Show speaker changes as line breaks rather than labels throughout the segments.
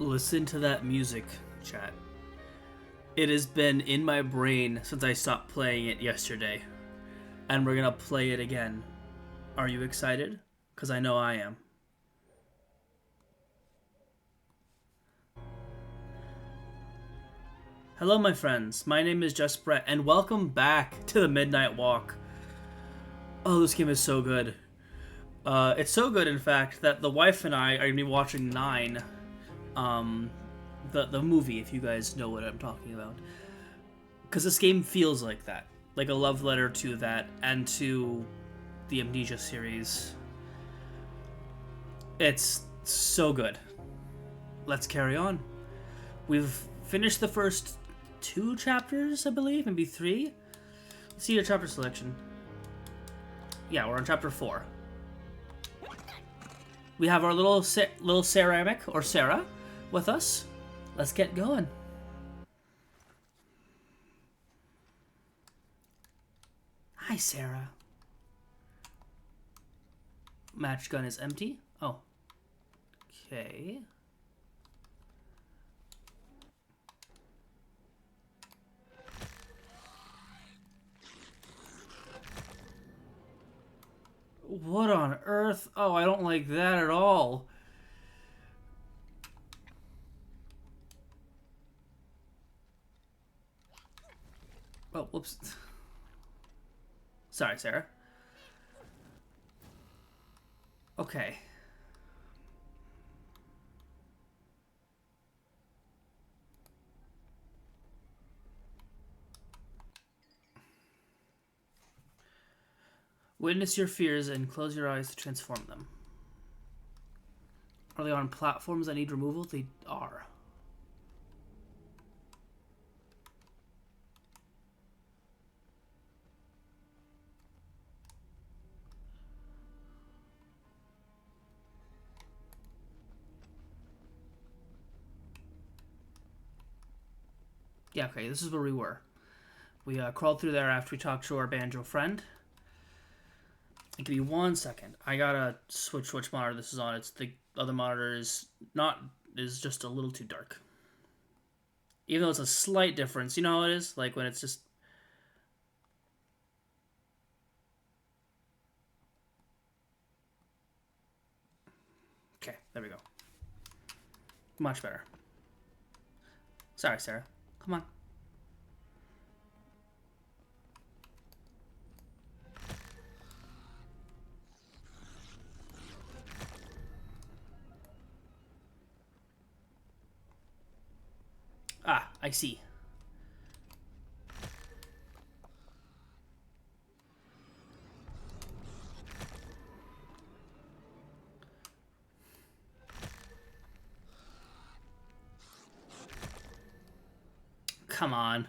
Listen to that music, chat. It has been in my brain since I stopped playing it yesterday, and we're gonna play it again. Are you excited? Because I know I am. Hello, my friends. My name is Just Brett, and welcome back to the Midnight Walk. Oh, this game is so good. It's so good, in fact, that the wife and I are gonna be watching 9, um, the movie, if you guys know what I'm talking about. Because this game feels like that, like a love letter to that and to the Amnesia series. It's so good. Let's carry on. We've finished the first 2 chapters, I believe, maybe 3. Let's see your chapter selection. Yeah, we're on chapter 4. We have our little ceramic, or Sarah, with us. Let's get going. Hi, Sarah. Match gun is empty. Oh. Okay. What on earth? Oh, I don't like that at all. Oh, whoops. Sorry, Sarah. Okay. Witness your fears and close your eyes to transform them. Are they on platforms that need removal? They are. Yeah, okay, this is where we were. We crawled through there after we talked to our banjo friend. And give me 1 second. I gotta switch which monitor this is on. It's the other monitor is just a little too dark. Even though it's a slight difference. You know how it is? Like when it's just... Okay, there we go. Much better. Sorry, Sarah. Come on. Ah, I see. Come on.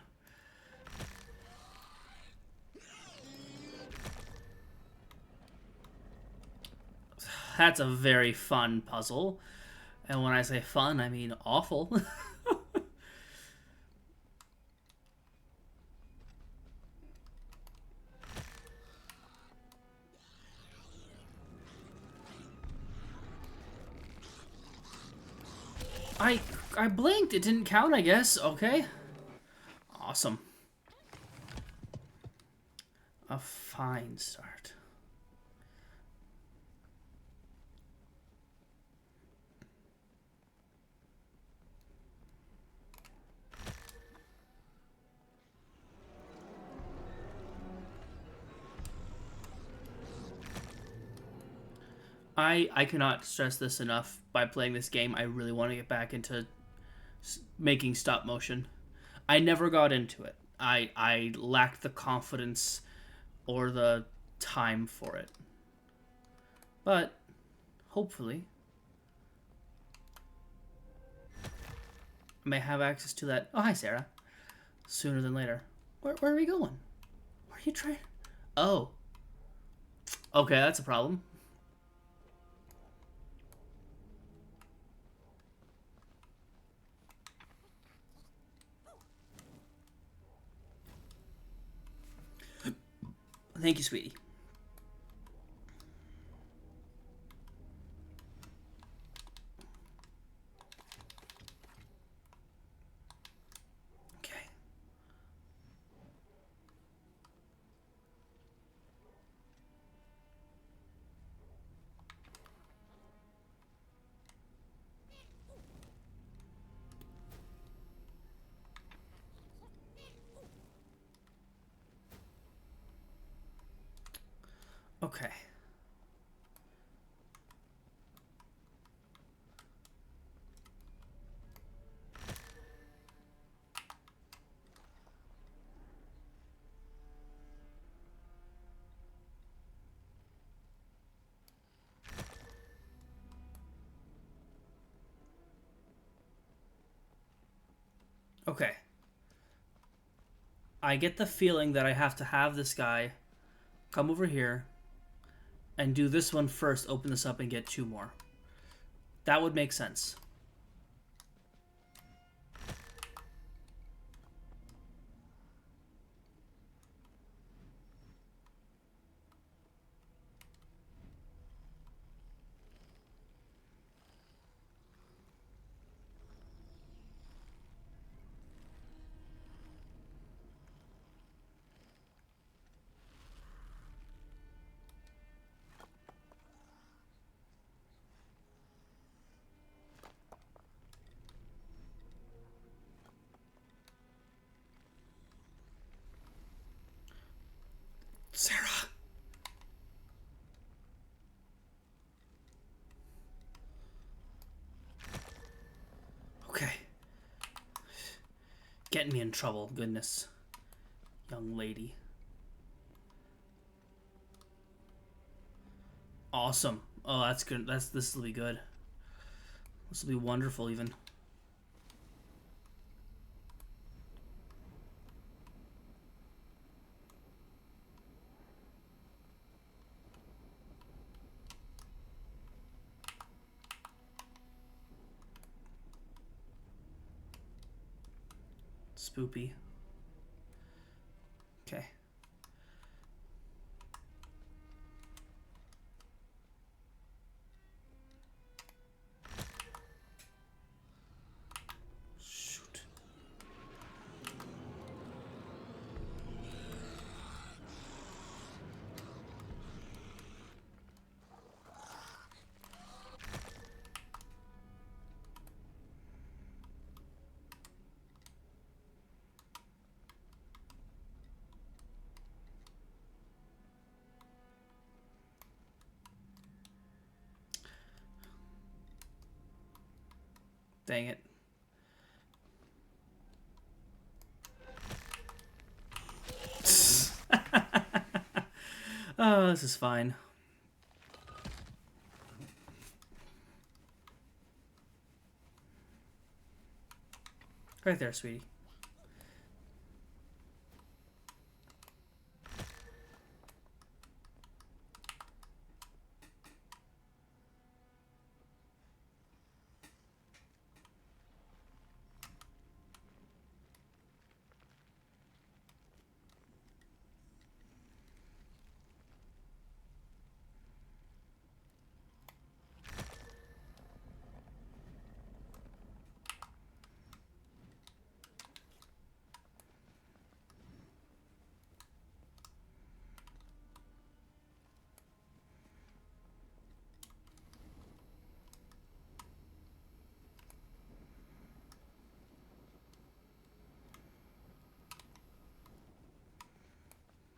That's a very fun puzzle. And when I say fun, I mean awful. I blinked. It didn't count, I guess. Okay. Awesome. A fine start. I cannot stress this enough. By playing this game, I really want to get back into making stop motion. I never got into it. I lacked the confidence or the time for it. But hopefully I may have access to that. Oh, hi, Sarah. Sooner than later. Where are we going? Where are you trying? Oh. Okay, that's a problem. Thank you, sweetie. Okay. Okay. I get the feeling that I have to have this guy come over here and do this one first, open this up, and get 2 more. That would make sense. Sarah! Okay. Getting me in trouble, goodness. Young lady. Awesome. Oh, that's good. This will be good. This will be wonderful, even. Spoopy. Okay. Shoot. Dang it. Oh, this is fine. Right there, sweetie.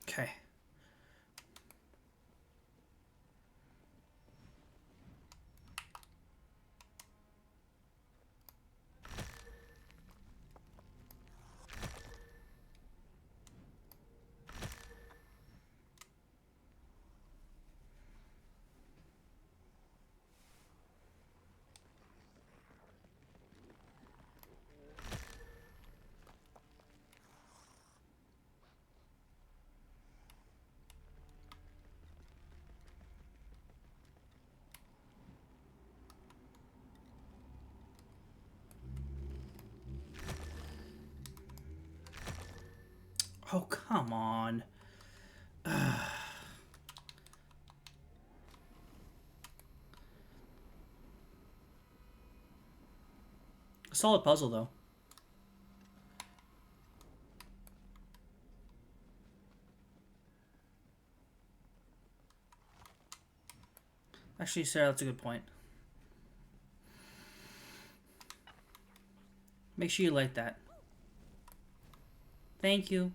Okay. Oh, come on. A solid puzzle, though. Actually, Sarah, that's a good point. Make sure you light that. Thank you.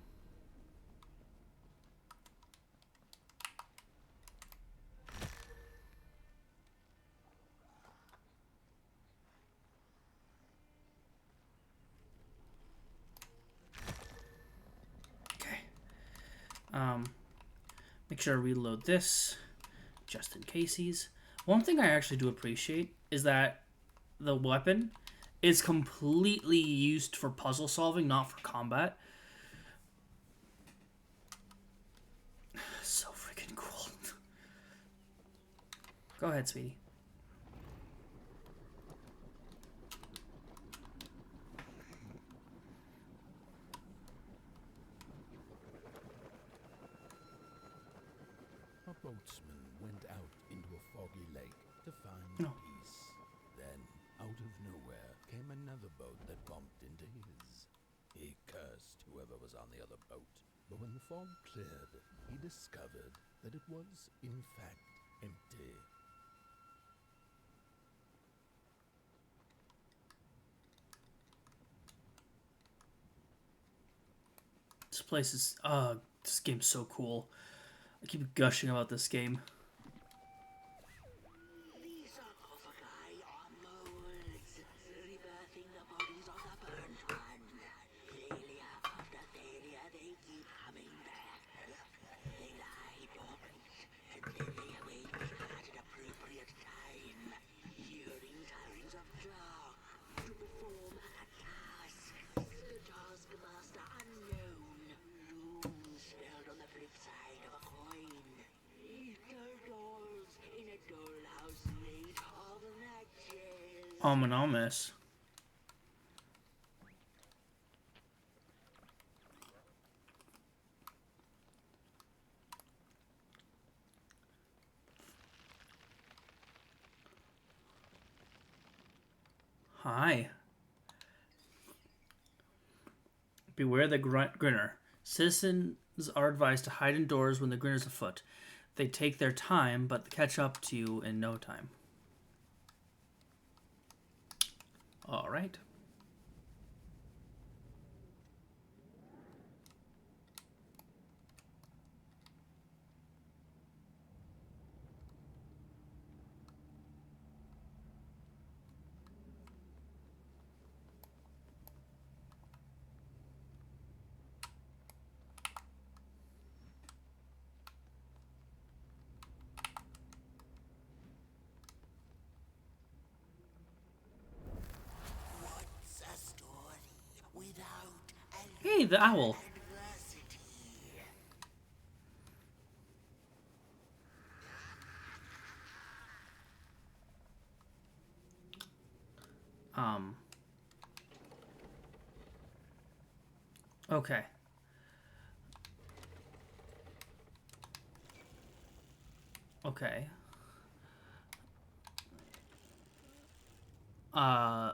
Um, make sure to reload this, just in cases. One thing I actually do appreciate is that the weapon is completely used for puzzle solving, not for combat. So freaking cool. Go ahead, sweetie.
A boatsman went out into a foggy lake to find
No.
peace. Then, out of nowhere, came another boat that bumped into his. He cursed whoever was on the other boat, but when the fog cleared, he discovered that it was, in fact, empty.
This place is, this game's so cool. I keep gushing about this game.
These sarcophagi are molds, rebirthing the bodies of the burnt one. Failure after failure, they keep coming back. They lie dormant, and then they awake at an appropriate time, during times of dark, to perform a task. The taskmaster unknown, runes spelled on the flip side of a coin. Dolls in a dollhouse made of matches.
Ominous. Hi. Beware the grinner. Citizens are advised to hide indoors when the grinner's afoot. They take their time, but catch up to you in no time. All right.
What's a story without a
Hey, the owl.
adversity?
Um. Okay. Okay. Uh.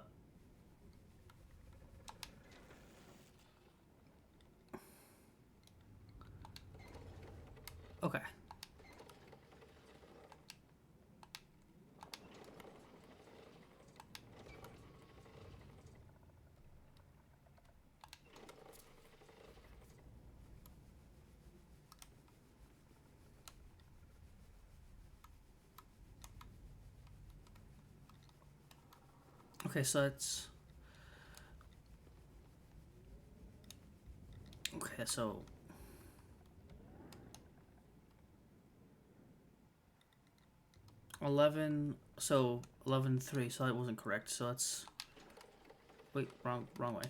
Okay. Okay, so it's... Okay, so... 11... So, 11-3, so that wasn't correct. So that's... Wait, wrong way.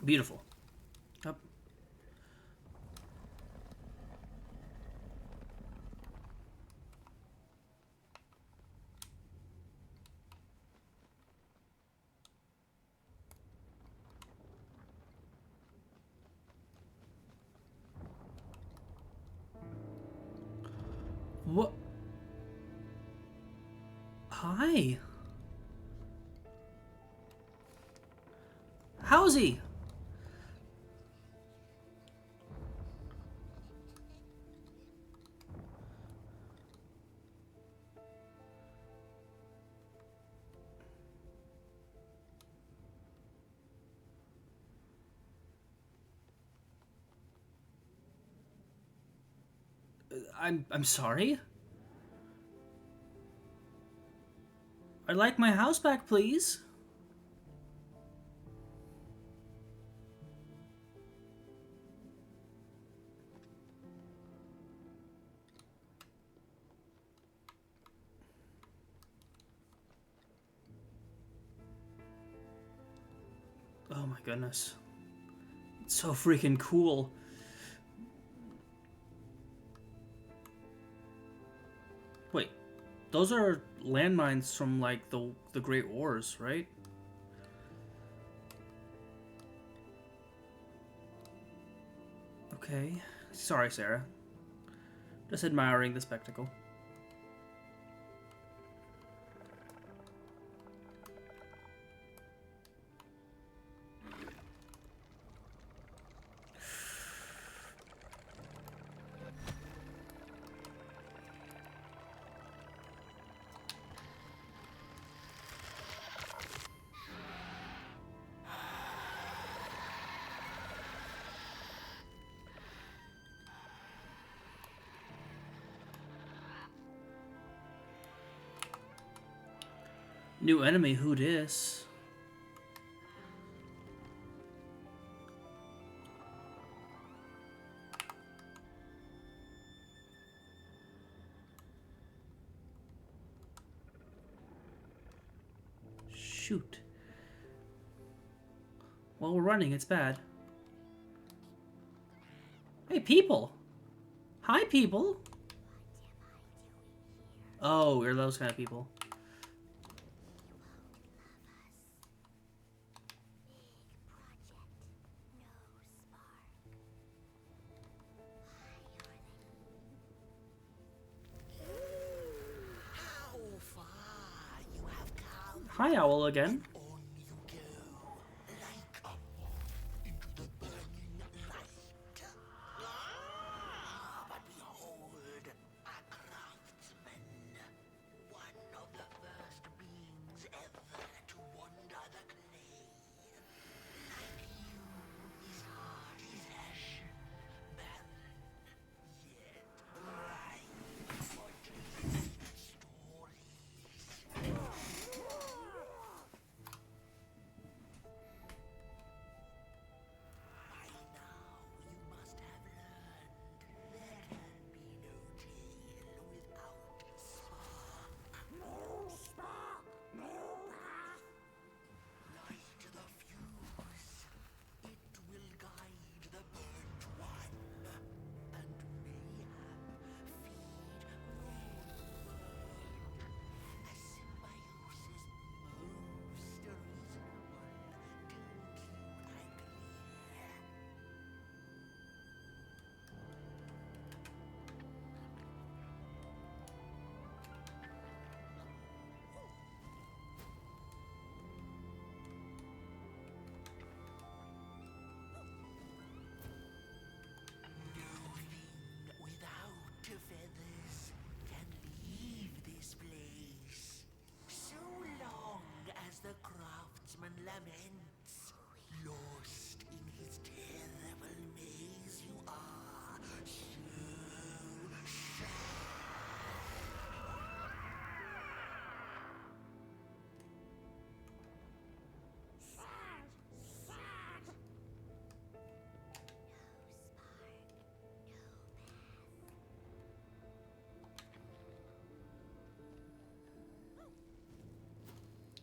Beautiful. Yep. What? Hi. How's he? I'm sorry? I'd like my house back, please. Oh my goodness. It's so freaking cool. Wait, those are landmines from like the Great Wars, right? Okay. Sorry, Sarah. Just admiring the spectacle. New enemy, who dis? Shoot. While we're running, it's bad. Hey, people! Hi, people! Oh, we're those kind of people.
How far you have come.
Hi, Owl again.
On you go, like a moth into the burning light. But behold, a craftsman, one of the first beings ever to wander the clay. Like you, his heart is ashen, barren, yet ripe for twisted stories. By now you must have learned there can be no tale without a spark. No spark, no path. Light the fuse. It will guide the burnt one, and mayhap feed the world. A symbiosis most reasonable, don't you agree? No thing without feathers can leave this place. So long as the craftsman laments, lost in his terrible maze you are so sad.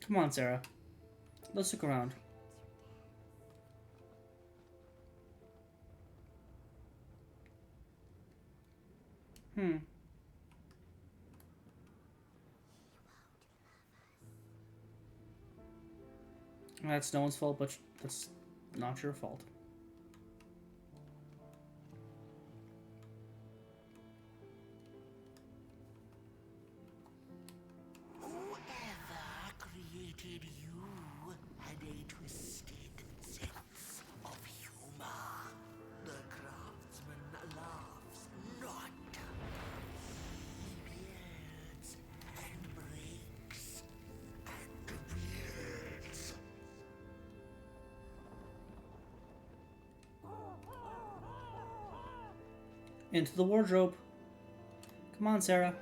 Come on, Sarah. Let's look around. That's no one's fault, but that's not your fault.
Whoever created you had a twisted sense of humor. The craftsman laughs not. He builds and breaks and builds.
Into the wardrobe. Come on, Sarah.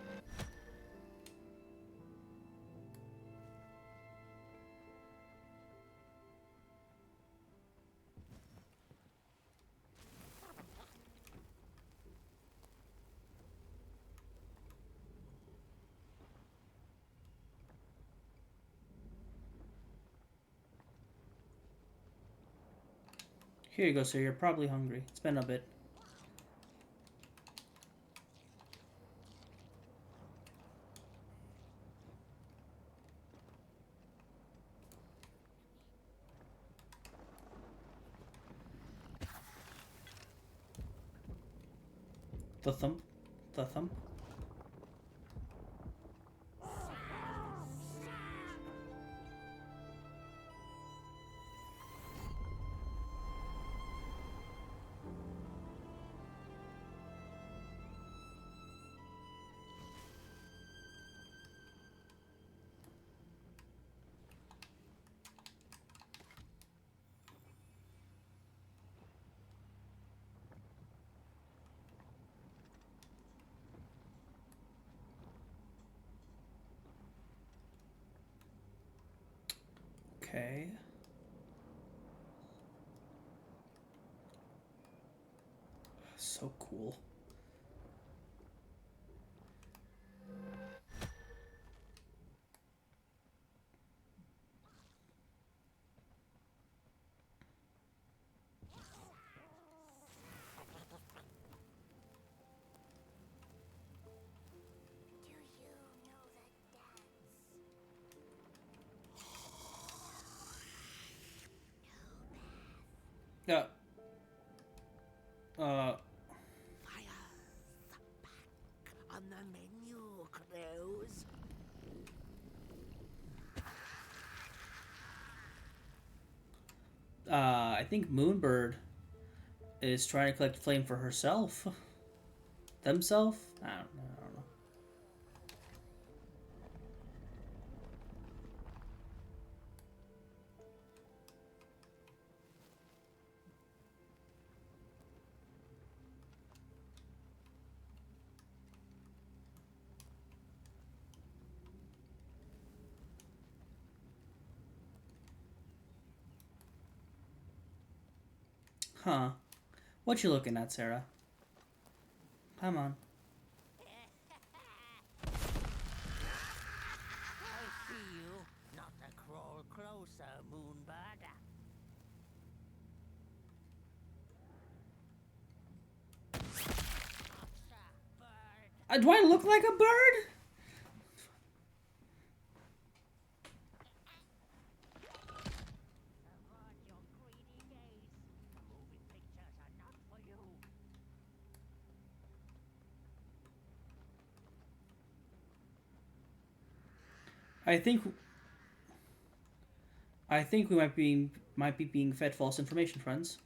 Here you go, sir. You're probably hungry. It's been a bit. The thump. The thump. Okay. So cool.
Do you know that dance?
Yeah. Uh.
Fire's back on the menu, crows.
I think Moonbird is trying to collect flame for herself. Themself? I don't know. Huh. What you looking at, Sarah? Come on.
I see you. Not a crawl closer, Moonbird. Bird.
Do I look like a bird?
Avert your greedy gaze. The moving pictures are not for you.
I think we might be being fed false information, friends.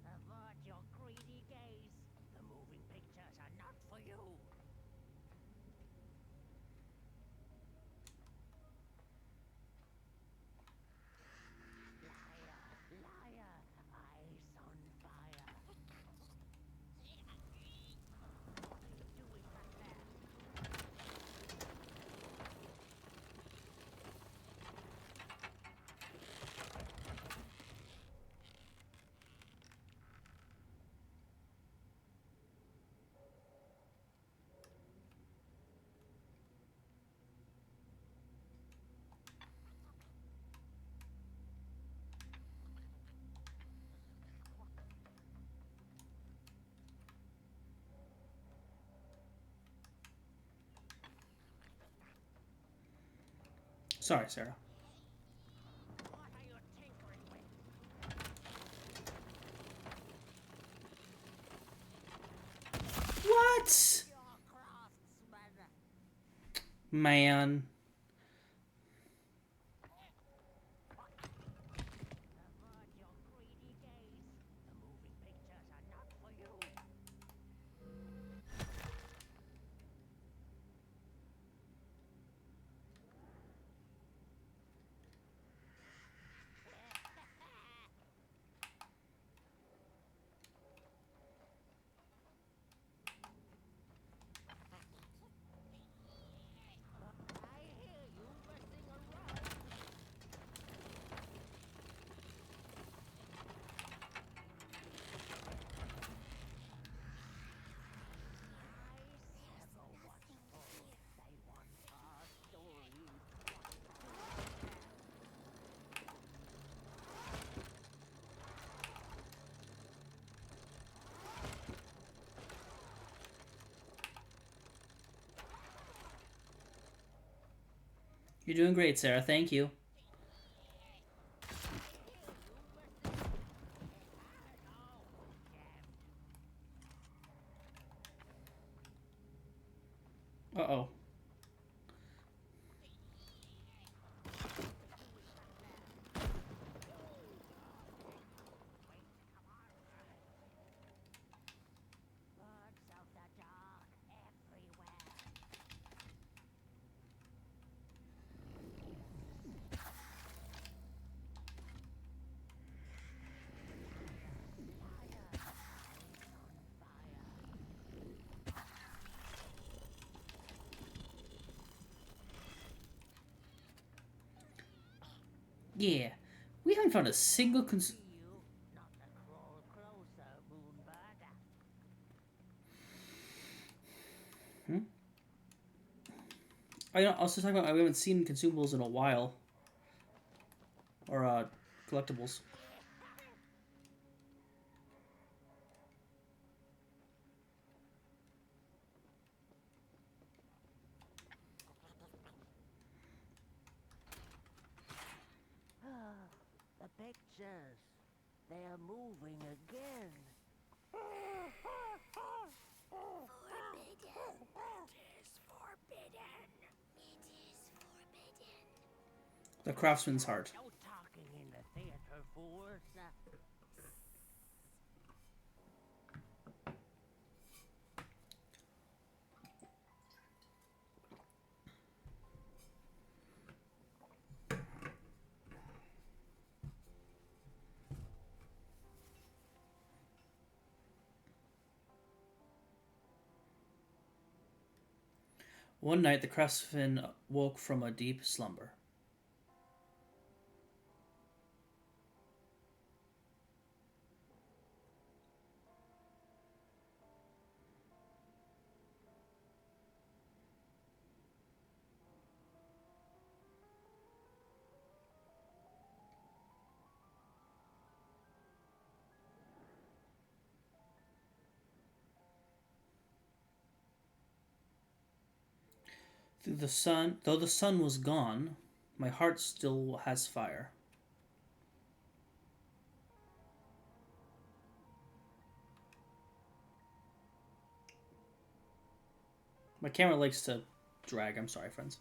Avert your greedy gaze. The moving pictures are not for you. Liar, liar, eyes on fire. What are you doing back there?
Sorry, Sarah.
What are you tinkering with?
What?
Your craftsman.
Man.
Avert your greedy gaze. The moving pictures are not for you. I hear you missing a rug. I never was told they want our stories.
You're doing great, Sarah. Thank you. Uh-oh.
Birds of the dark everywhere.
Yeah. We haven't found a single
See you, not to crawl closer, Moonbird.
I also talking about we haven't seen consumables in a while. Or collectibles.
The pictures, they are moving again. Forbidden. It is forbidden. It is forbidden.
The Craftsman's Heart.
No talking in the theater, fools.
One night, the craftsman woke from a deep slumber. Though the sun was gone, my heart still has fire. My camera likes to drag. I'm sorry, friends.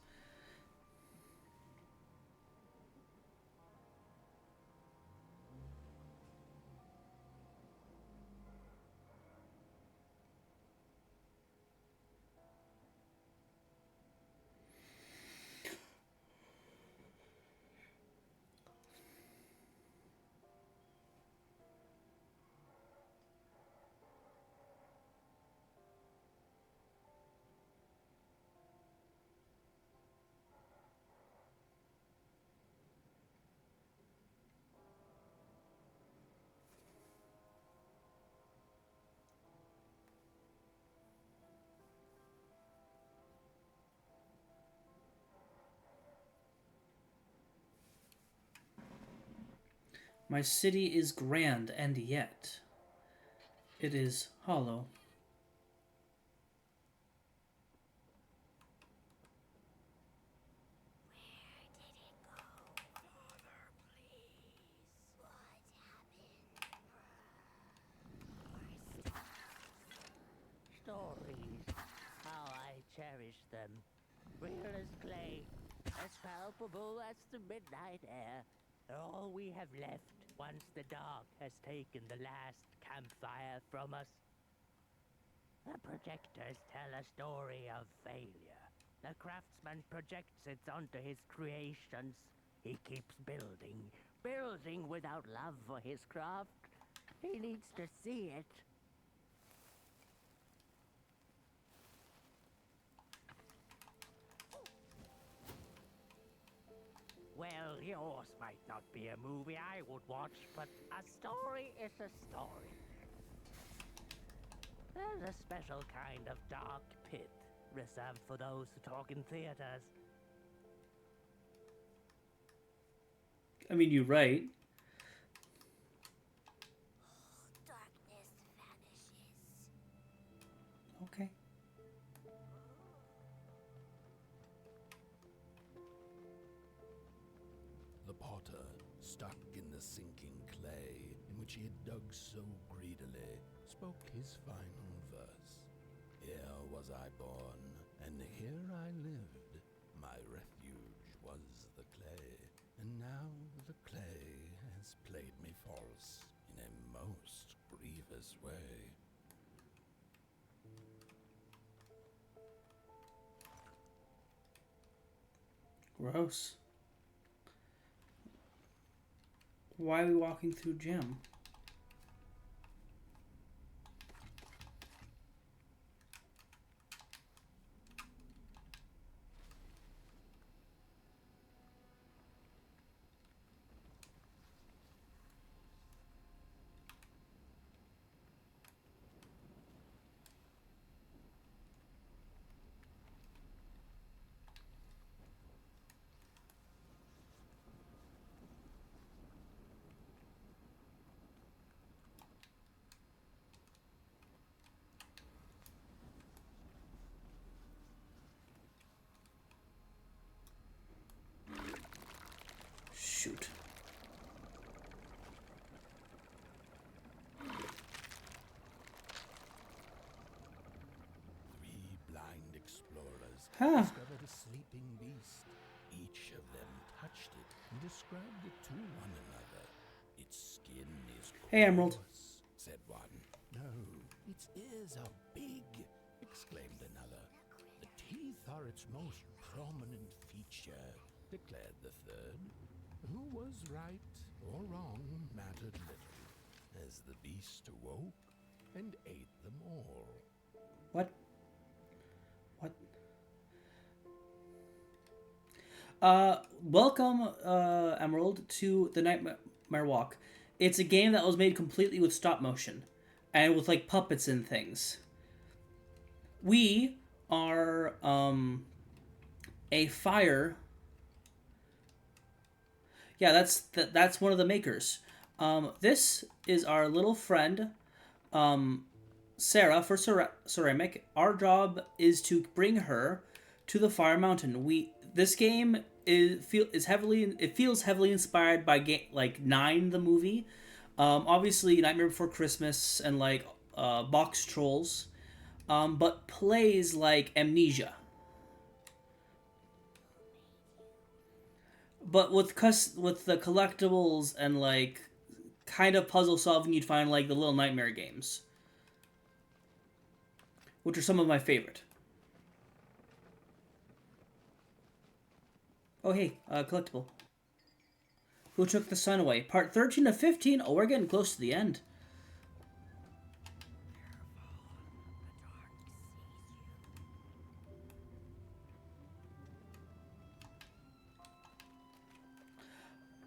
My city is grand, and yet it is hollow.
Stories, how I cherish them. real as clay, as palpable as the midnight air. All we have left once the dark has taken the last campfire from us. The projectors tell a story of failure. The craftsman projects it onto his creations. He keeps building, building without love for his craft. He needs to see it. Well, yours might not be a movie I would watch, but a story is a story. There's a special kind of dark pit reserved for those who talk in theaters.
I mean, you're right.
Darkness vanishes.
Okay.
The potter, stuck in the sinking clay in which he had dug so greedily, spoke his final verse. Here was I born, and here I lived. My refuge was the clay, and now the clay has played me false in a most grievous way.
Gross. Why are we walking through gym? Shoot.
Three blind explorers
Huh.
discovered a sleeping beast. Each of them touched it and described it to one another. Its skin is
Hey, Emerald.
coarse, said one. No, its ears are big, exclaimed another. The teeth are its most prominent feature, declared the third. Who was right or wrong mattered little, as the beast awoke and ate them all.
What? What? Welcome, Emerald, to the Nightmare Walk. It's a game that was made completely with stop motion and with like puppets and things. We are a fire. Yeah, that's one of the makers. This is our little friend, Sarah for ceramic. Our job is to bring her to the Fire Mountain. This game feels heavily inspired by like Nine the movie. Obviously Nightmare Before Christmas and like Box Trolls, but plays like Amnesia. But with the collectibles and like kind of puzzle solving, you'd find like the Little Nightmare games, which are some of my favorite. Oh hey, collectible. Who took the sun away? Part 13 of 15. Oh, we're getting close to the end.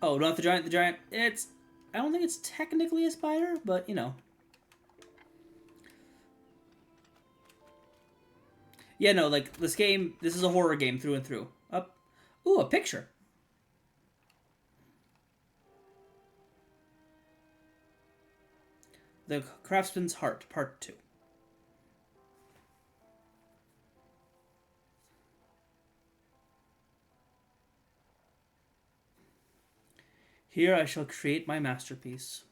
Oh, not the giant. The giant. I don't think it's technically a spider, but you know. Yeah, no, like this game. This is a horror game through and through. Up. Ooh, a picture. The Craftsman's Heart, Part 2. Here I shall create my masterpiece.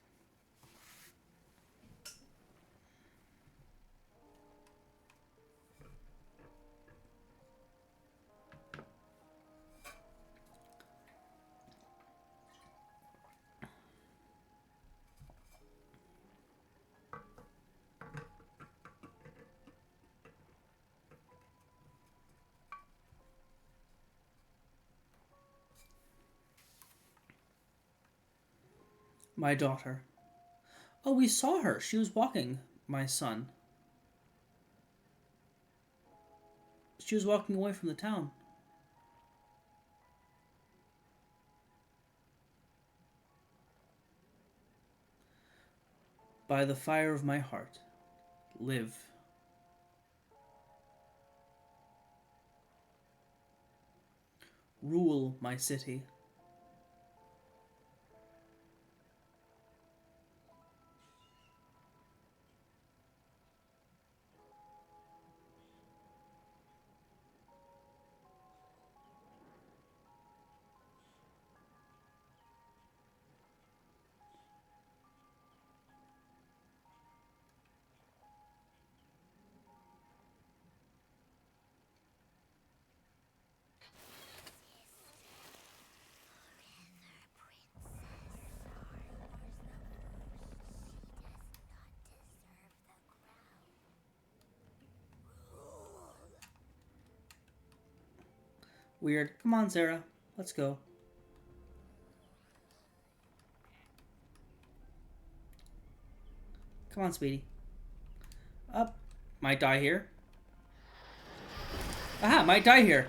My daughter. Oh, we saw her. She was walking, my son. She was walking away from the town. By the fire of my heart, live. Rule my city. Weird. Come on, Sarah. Let's go. Come on, Speedy. Up. Might die here. Aha, might die here.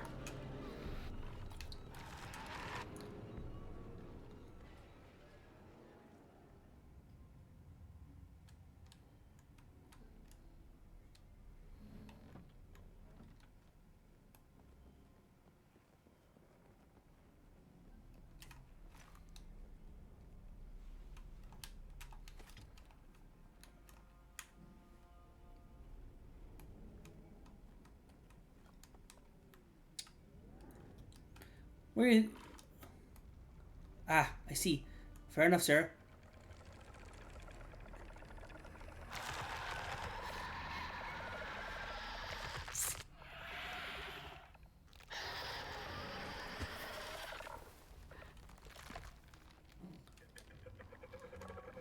Where is... Ah, I see. Fair enough, Sarah.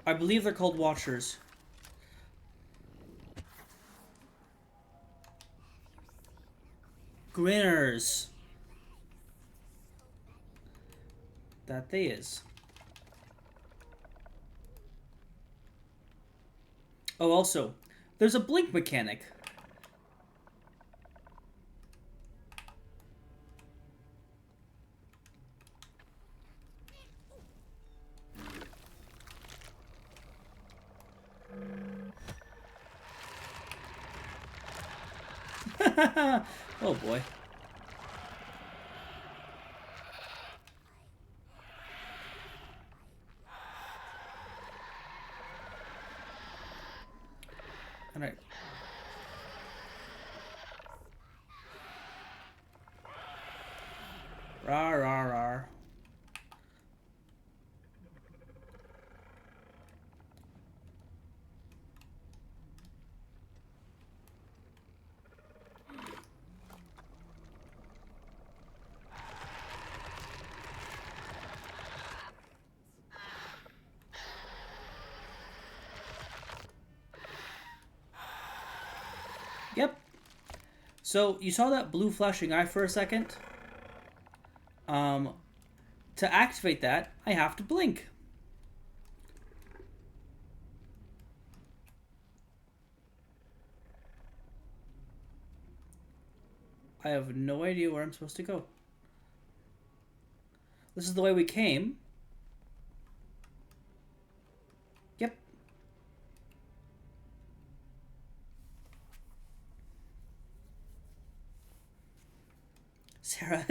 I believe they're called Watchers. Grinners. That they is. Oh, also, there's a blink mechanic. Oh boy. All right. Rar, rar, rar. Yep. So, you saw that blue flashing eye for a second? To activate that, I have to blink. I have no idea where I'm supposed to go. This is the way we came. Yep. Sarah.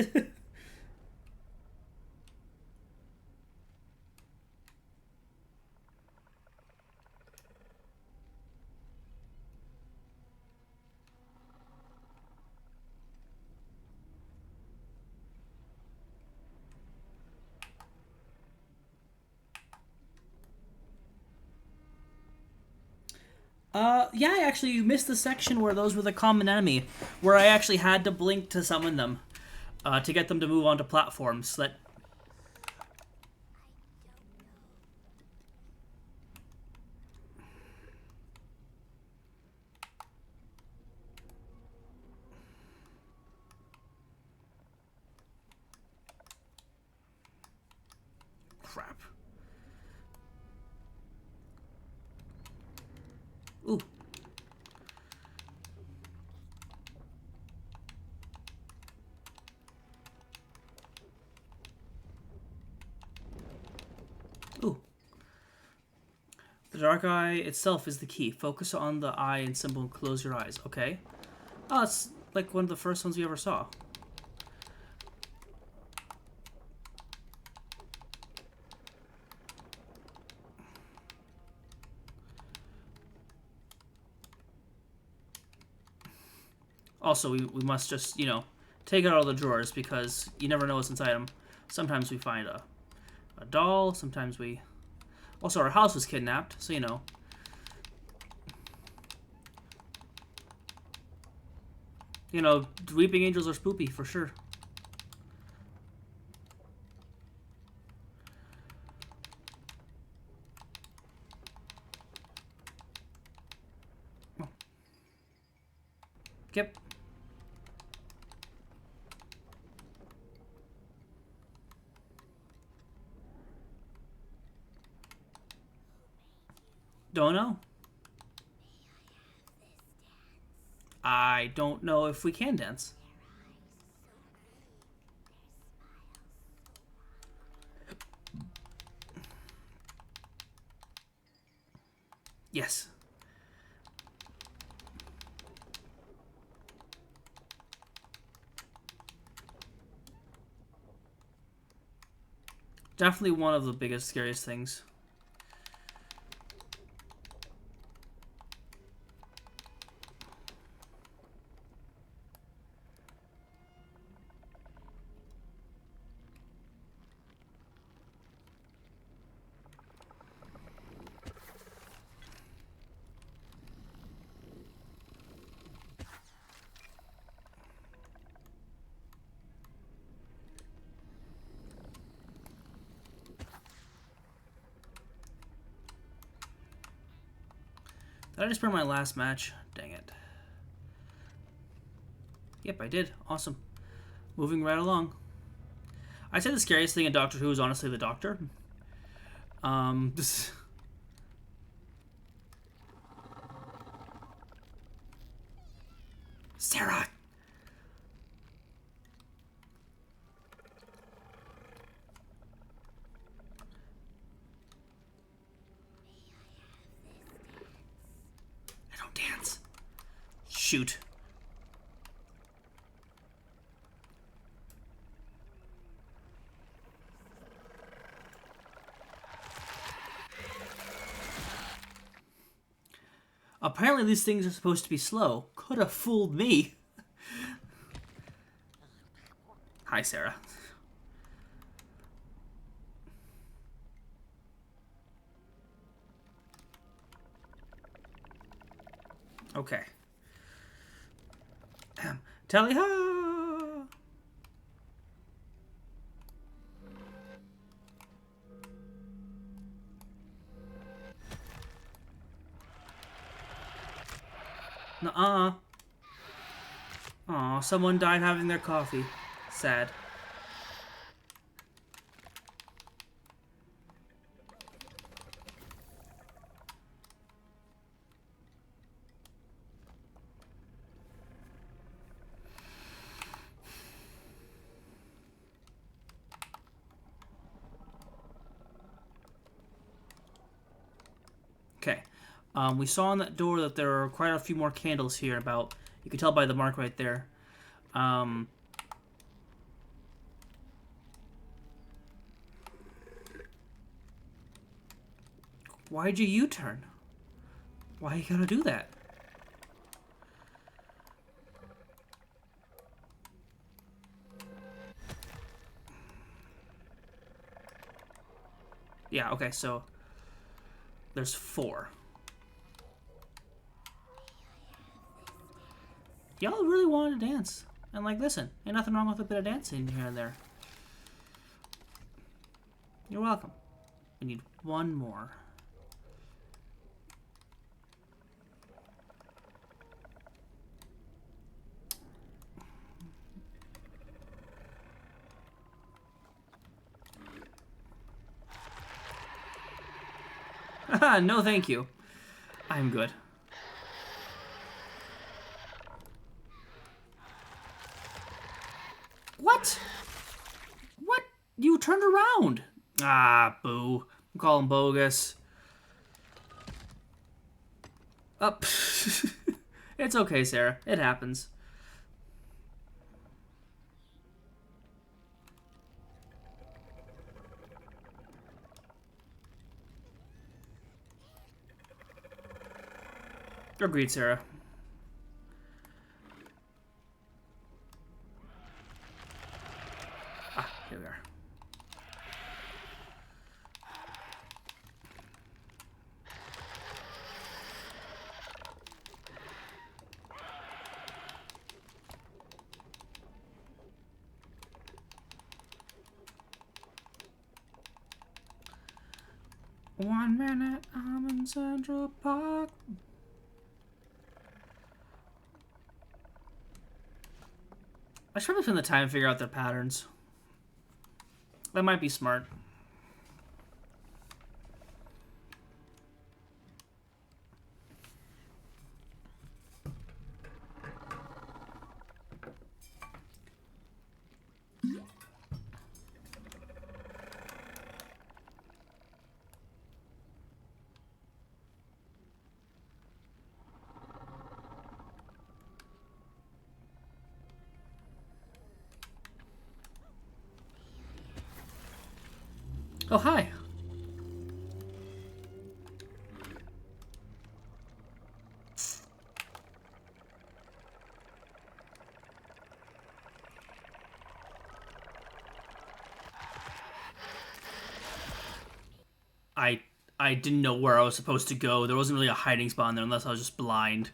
Yeah, actually, you missed the section where those were the common enemy, where I actually had to blink to summon them, to get them to move onto platforms. That. Crap. Ooh. The dark eye itself is the key. Focus on the eye and symbol and close your eyes. Okay. Oh, it's like one of the first ones we ever saw. Also, we must just, you know, take out all the drawers because you never know what's inside them. Sometimes we find a doll. Sometimes we... Also, our house was kidnapped, so, you know. You know, weeping angels are spoopy, for sure. Oh. Yep. Don't know. I don't know if we can dance. Yes. Definitely one of the biggest, scariest things. Did I just burn my last match? Dang it. Yep, I did. Awesome. Moving right along. I'd say the scariest thing in Doctor Who is honestly the Doctor. This... Sarah! I don't dance. Shoot. Apparently these things are supposed to be slow. Could have fooled me. Hi, Sarah. Okay. Tally-ho! Nuh-uh. Aw, someone died having their coffee. Sad. Okay. We saw on that door that there are quite a few more candles here about... You can tell by the mark right there. Why'd you U-turn? Why you gotta do that? Yeah, okay, so... There's 4. Y'all really wanted to dance. And, like, listen, ain't nothing wrong with a bit of dancing here and there. You're welcome. We need one more. Haha, no thank you. I'm good. What? What? You turned around. Ah, boo. Call him bogus. Up. It's okay, Sarah. It happens. Agreed, Sarah. Ah, here we are. One minute, I'm in Central Park. I should probably spend the time to figure out their patterns. That might be smart. Oh, hi. I I didn't know where I was supposed to go. There wasn't really a hiding spot in there unless I was just blind.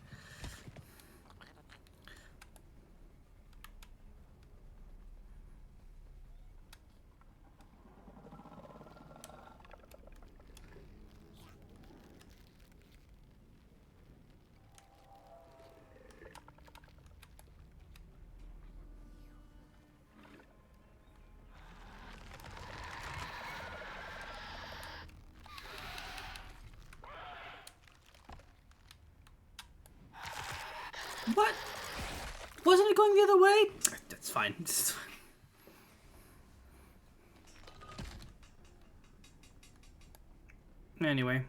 What? Wasn't it going the other way? That's fine. Anyway.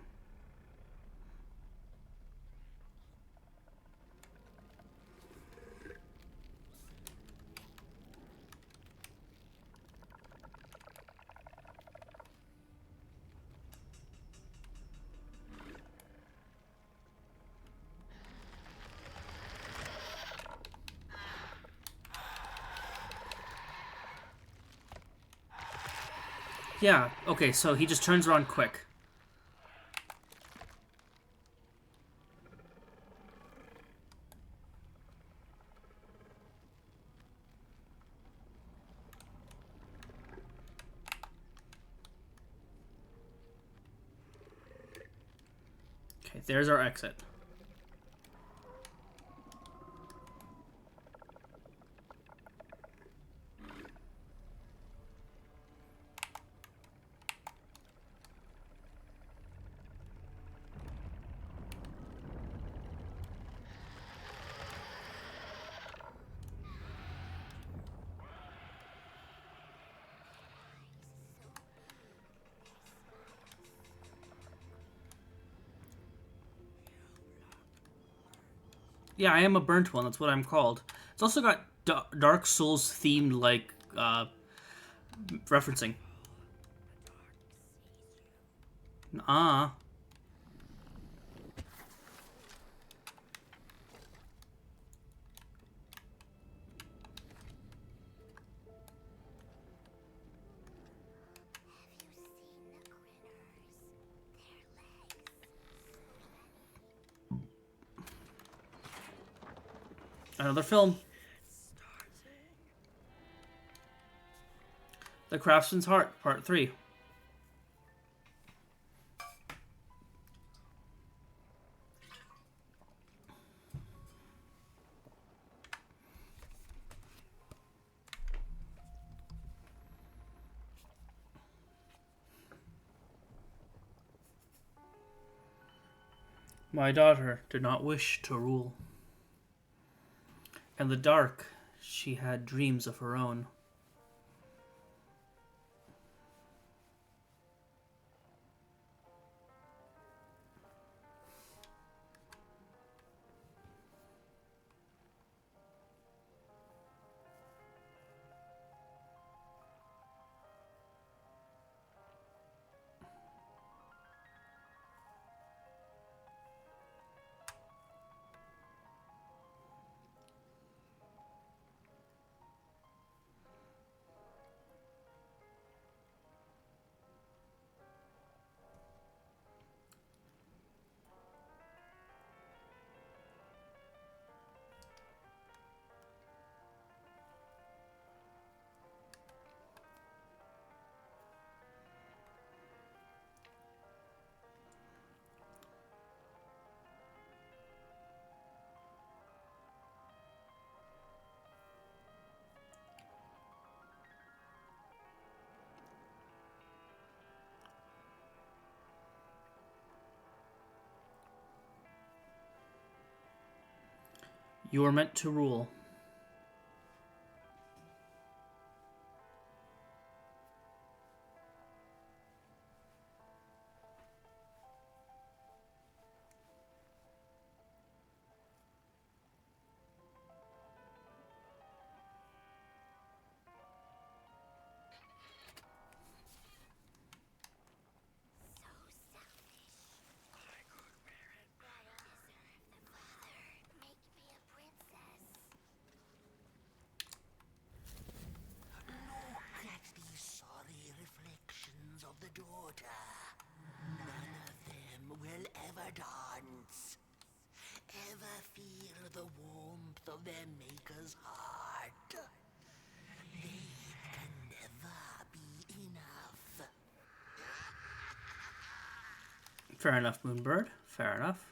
Yeah, okay, so he just turns around quick. Okay, there's our exit. Yeah, I am a burnt one. That's what I'm called. It's also got Dark Souls themed like referencing. Ah, another film. The Craftsman's Heart, Part 3. My daughter did not wish to rule. In the dark, she had dreams of her own. You are meant to rule.
So selfish. I could wear it. I deserve the father. Make me a princess.
Look at these sorry reflections of the daughter. None of them will ever dance. Ever feel the warmth of their maker's heart. They can never be enough.
Fair enough, Moonbird. Fair enough.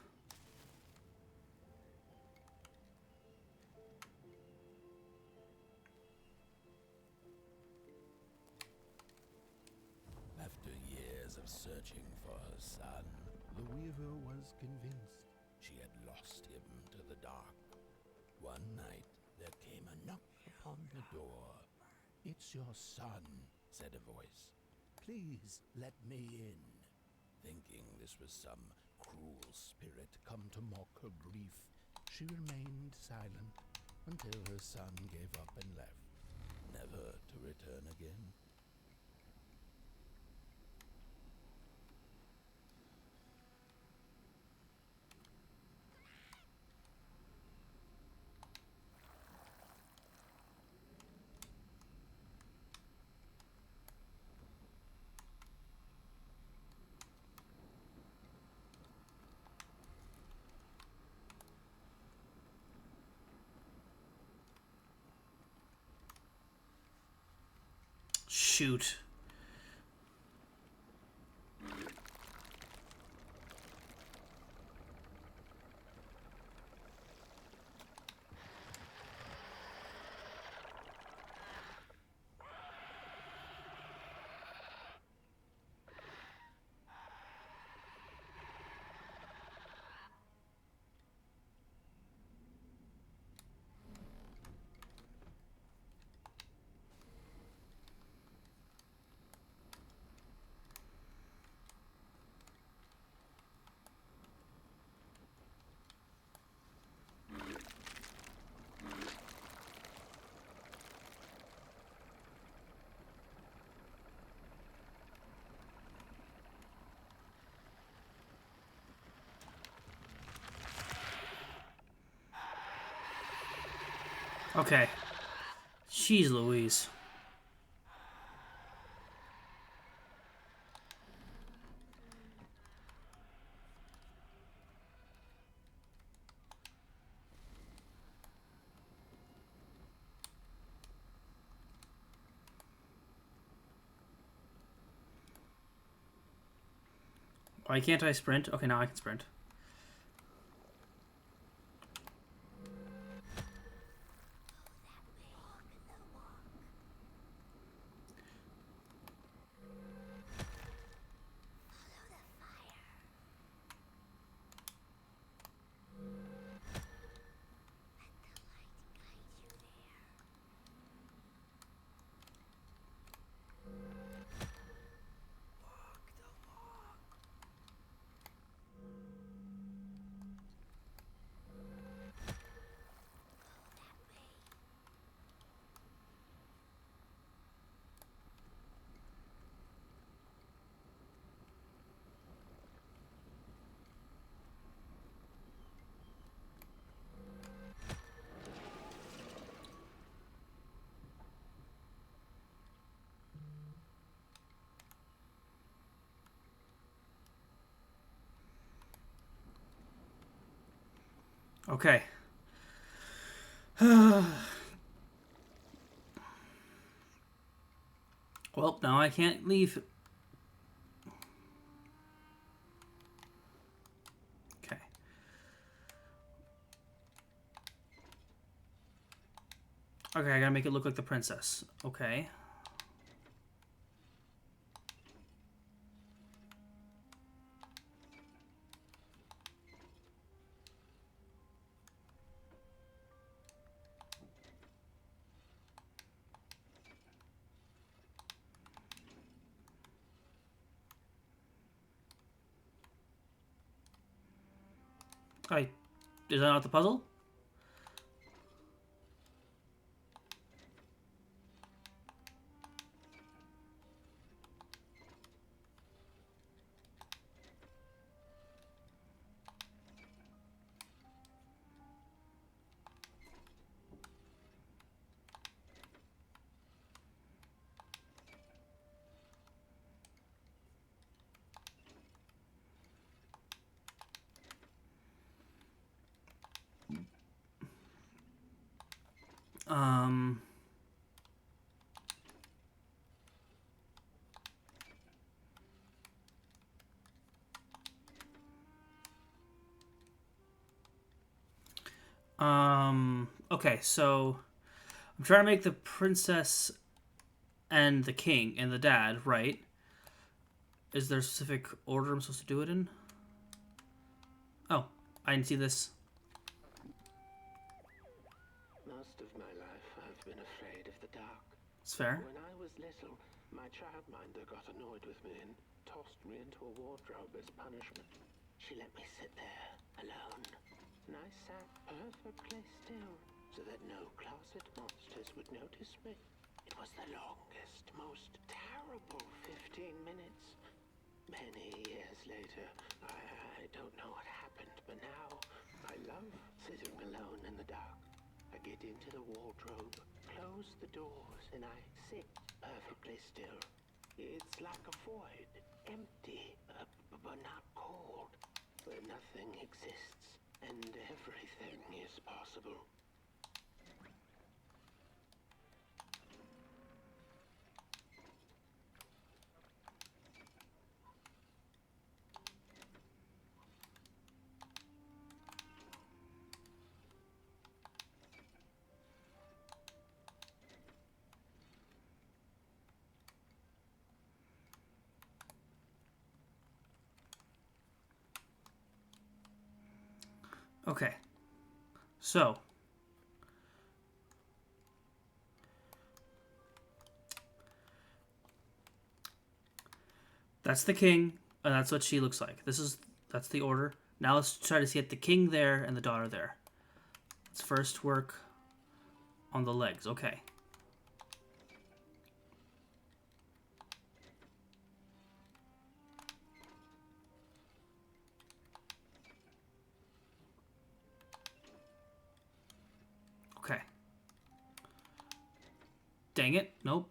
After years of searching for her son, the weaver was convinced she had lost him to the dark. One night, there came a knock upon the door. "It's your son," said a voice. "Please let me in." Thinking this was some cruel spirit come to mock her grief, she remained silent until her son gave up and left, never to return again.
Shoot. Okay. Jeez Louise. Why can't I sprint? Okay, now I can sprint. Okay. Well, now I can't leave. Okay. Okay, I gotta make it look like the princess. Okay. I is that not the puzzle? Um. Okay, so I'm trying to make the princess and the king and the dad, right? Is there a specific order I'm supposed to do it in? Oh, I didn't see this.
Most of my life, I've been afraid of the dark.
It's fair.
When I was little, my childminder got annoyed with me and tossed me into a wardrobe as punishment. She let me sit there, alone, and I sat perfectly still so that no closet monsters would notice me. It was the longest, most terrible 15 minutes. Many years later, I don't know what happened, but now I love sitting alone in the dark. I get into the wardrobe, close the doors, and I sit perfectly still. It's like a void, empty, but not cold, where nothing exists and everything is possible.
Okay. So. That's the king, and that's what she looks like. That's the order. Now let's try to get the king there and the daughter there. Let's first work on the legs. Okay. Okay. Dang it. Nope.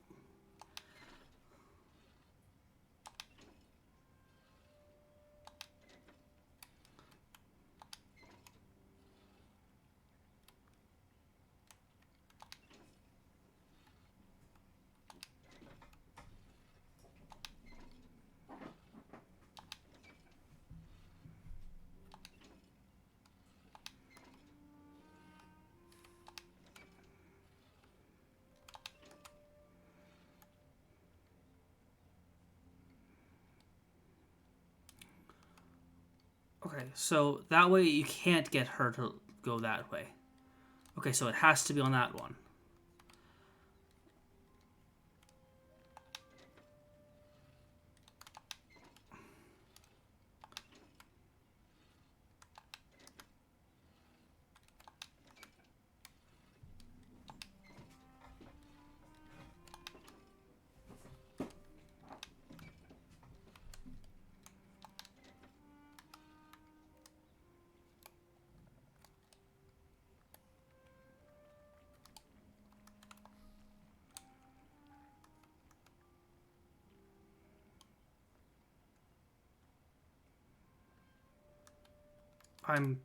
Okay, so that way you can't get her to go that way. Okay, so it has to be on that one. I'm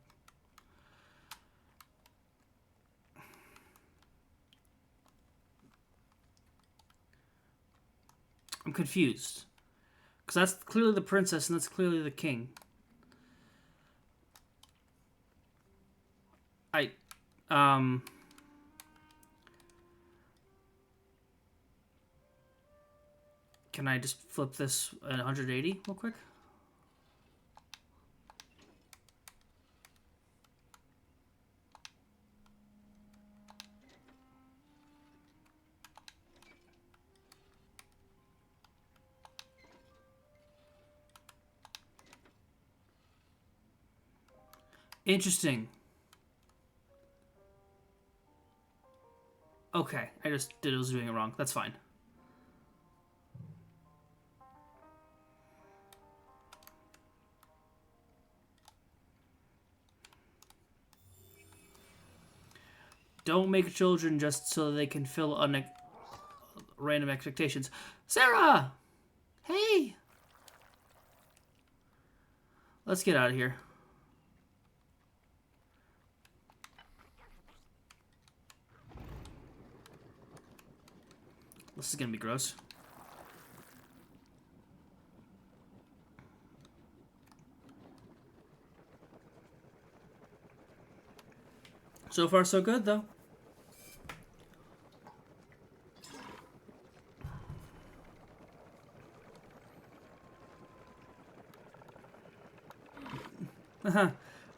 confused. Because that's clearly the princess and that's clearly the king. I, um... Can I just flip this at 180 real quick? Interesting. Okay, I just was doing it wrong. That's fine. Don't make children just so they can fill random expectations. Sarah! Hey! Let's get out of here. This is gonna be gross. So far, so good, though.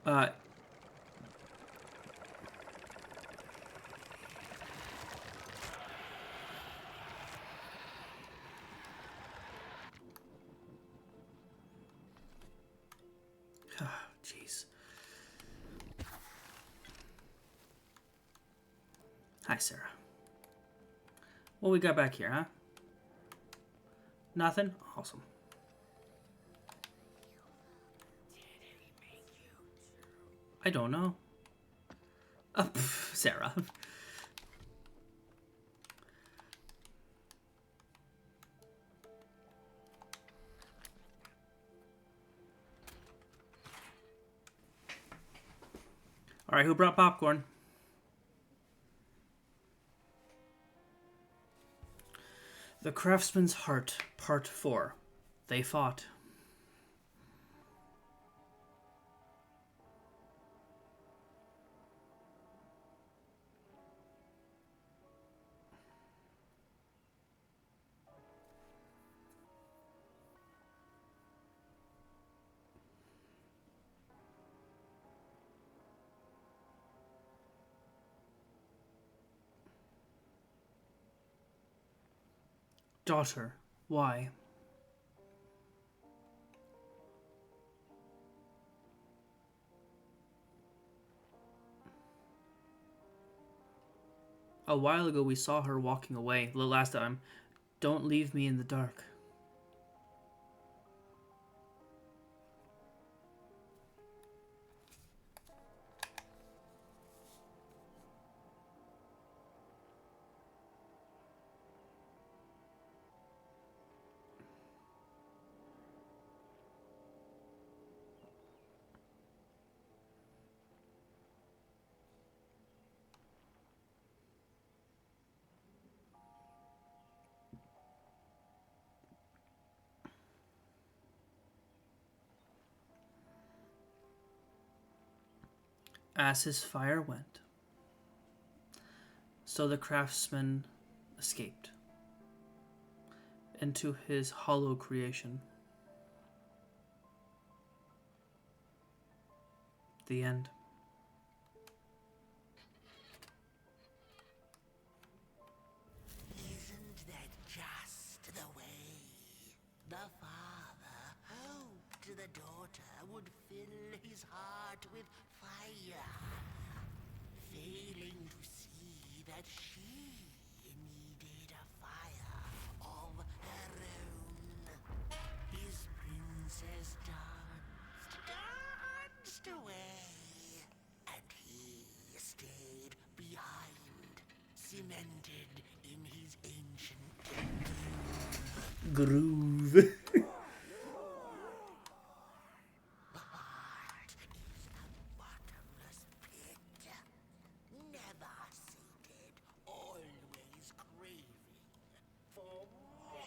uh, Jeez. Hi, Sarah. What we got back here, huh? Nothing? Awesome. I don't know. Sarah. Alright, who brought popcorn? The Craftsman's Heart, Part 4. They fought. Daughter, why? A while ago we saw her walking away, the last time. Don't leave me in the dark. As his fire went, so the craftsman escaped into his hollow creation. The end.
Isn't that just the way? The father hoped the daughter would fill his heart with fire, failing to see that she needed a fire of her own. His princess danced away, and he stayed behind, cemented in his ancient
Groove.
The heart is a bottomless pit, never sated, always craving for more.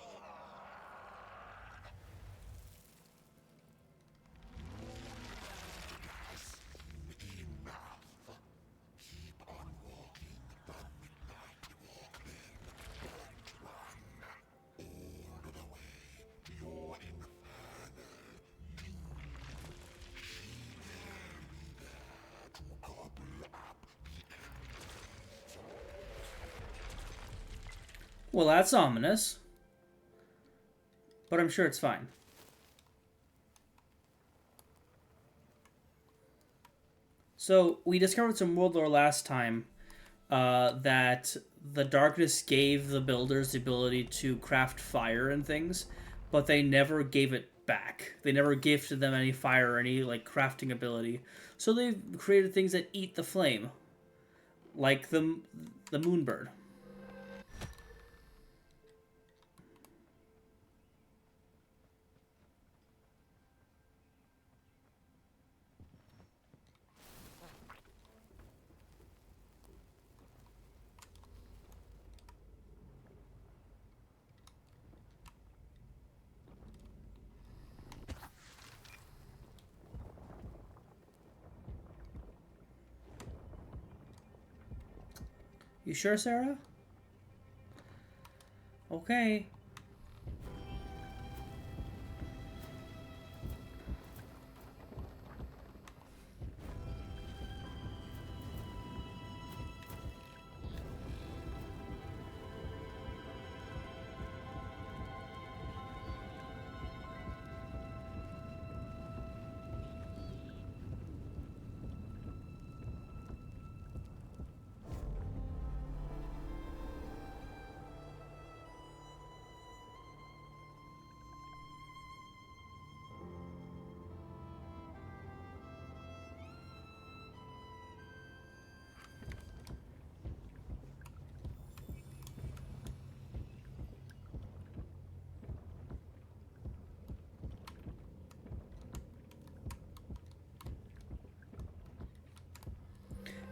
Keep on walking the midnight walkman. Don't run. All the way to your infernal doom. She will be there to gobble up the
Well, that's ominous. But I'm sure it's fine. So we discovered some world lore last time that the darkness gave the builders the ability to craft fire and things, but they never gave it back. They never gifted them any fire or any like crafting ability. So they've created things that eat the flame, like the moonbird. You sure, Sarah? Okay.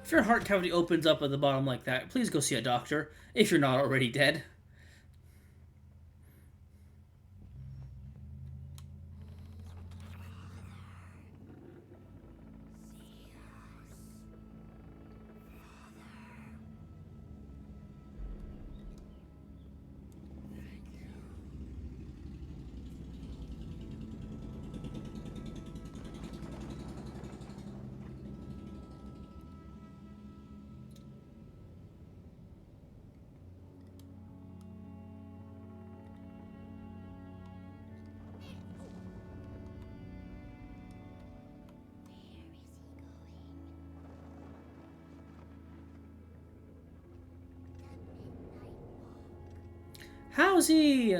If your heart cavity opens up at the bottom like that, please go see a doctor if you're not already dead. How's he?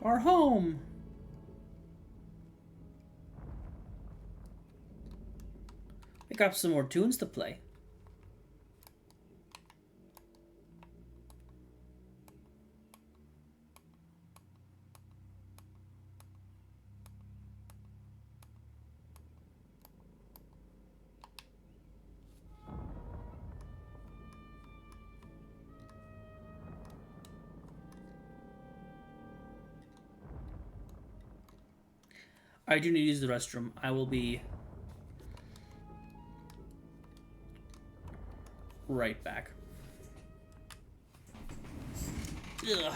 Our home. Pick up some more tunes to play. I do need to use the restroom. I will be right back. Ugh.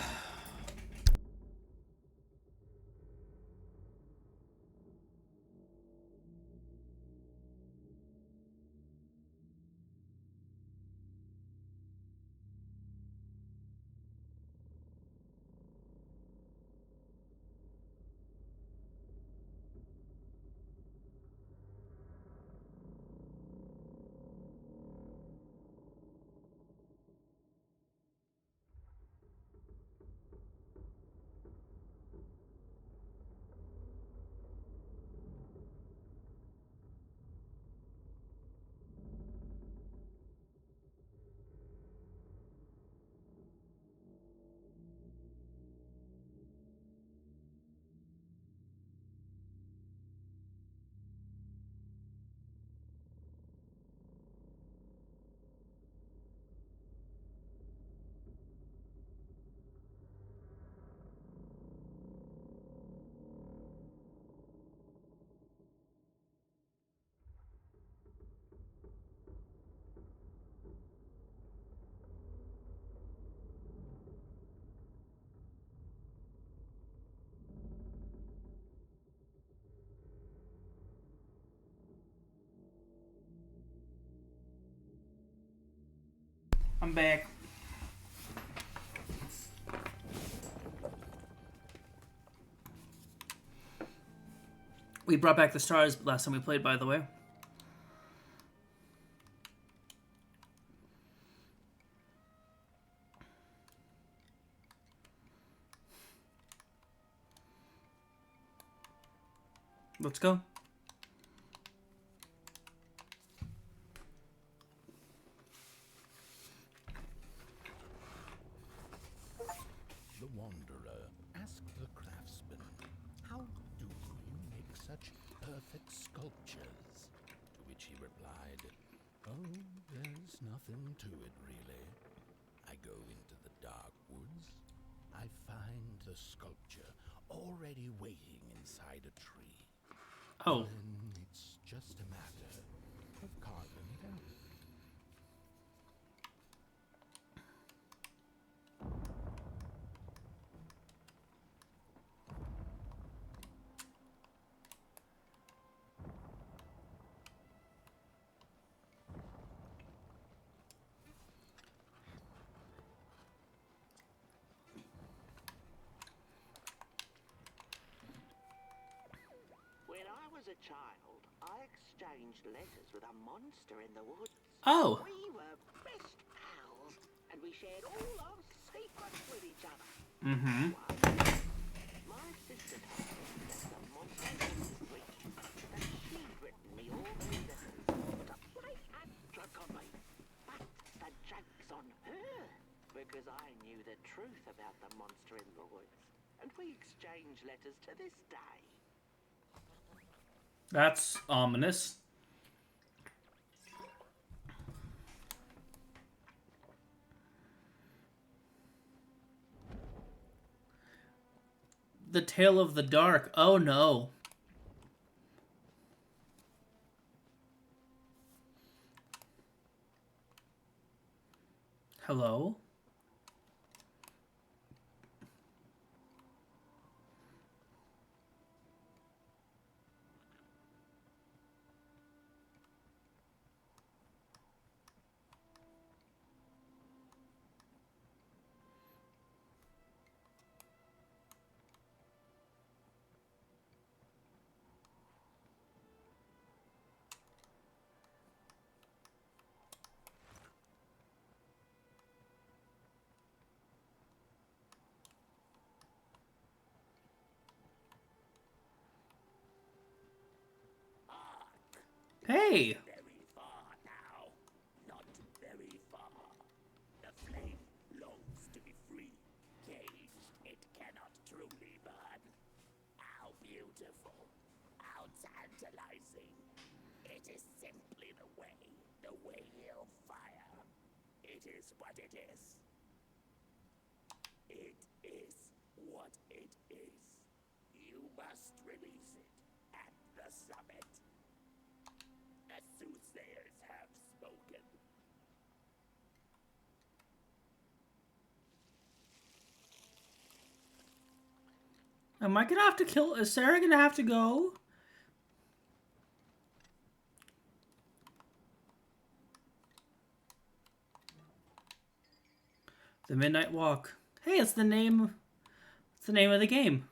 I'm back. We brought back the stars last time we played, by the way. Let's go.
The wanderer asked the craftsman, "How do you make such perfect sculptures?" To which he replied, "Oh, there's nothing to it really. I go into the dark woods. I find the sculpture already waiting inside a tree.
Oh.
Then it's just a matter of carving it out."
When I was a child, I exchanged letters with a monster in the woods.
Oh.
We were best pals, and we shared all our secrets with each other.
Mm-hmm.
My sister told me that the monster was rich, that she'd written me all those letters to play a joke on me. But the joke's on her, because I knew the truth about the monster in the woods, and we exchange letters to this day.
That's ominous. The Tale of the Dark. Oh no. Hello? Hey!
Very far now, not very far. The flame longs to be free. Caged, it cannot truly burn. How beautiful, how tantalizing. It is simply the way of fire. It is what it is. It is what it is. You must release it at the summit. The soothsayers have spoken.
Am I gonna have to kill... Is Sarah gonna have to go? The Midnight Walk. Hey, it's the name... It's the name of the game.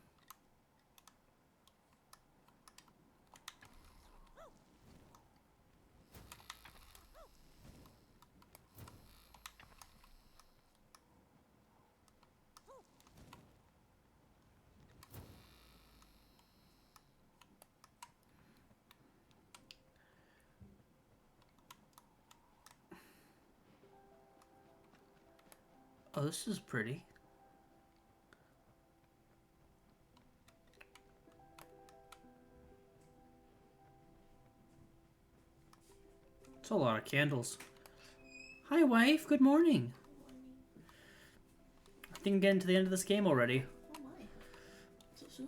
Oh, this is pretty. It's a lot of candles. Hi, wife. Good morning. I think I'm getting to the end of this game already.
Oh my. So soon?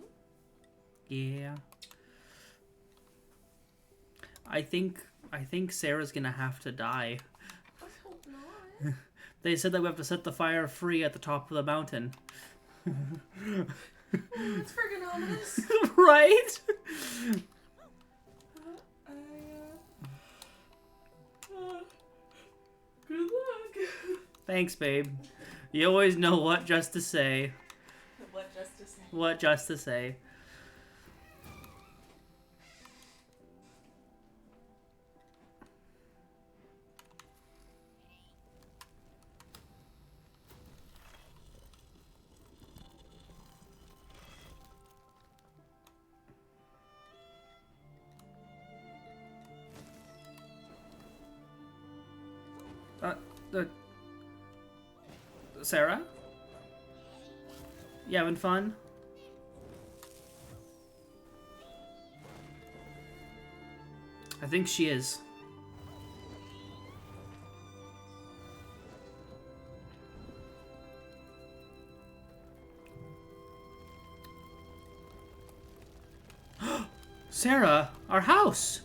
Yeah. I think Sarah's gonna have to die.
I hope not.
They said that we have to set the fire free at the top of the mountain.
Oh, that's friggin' ominous.
Right?
Good luck.
Thanks, babe. You always know what just to say.
What just to say?
What just to say. The Sarah? You having fun? I think she is. Sarah, our house.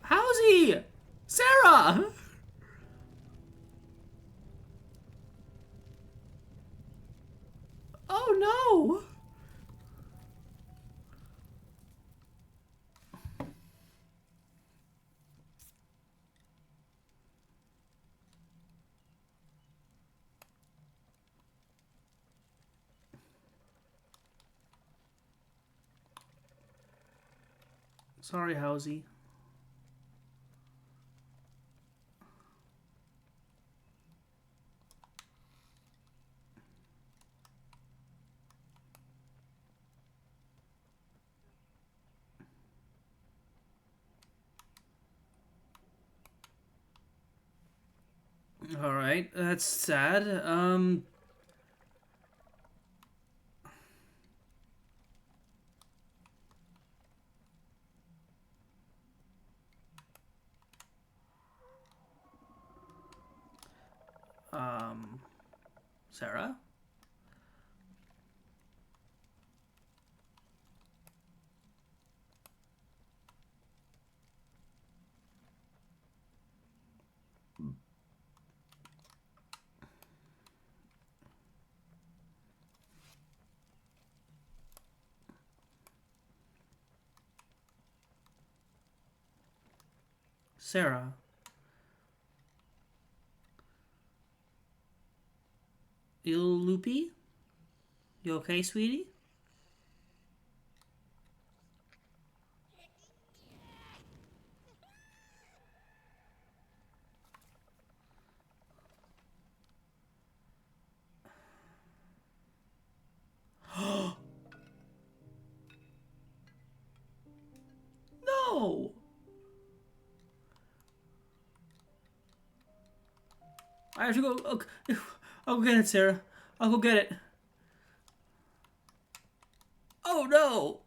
How's he? Sarah! Oh no! Sorry, Howsy. Alright, that's sad. Sarah? Sarah? You loopy? You okay, sweetie? No! I have to go. Okay. I'll go get it, Sarah. I'll go get it. Oh no!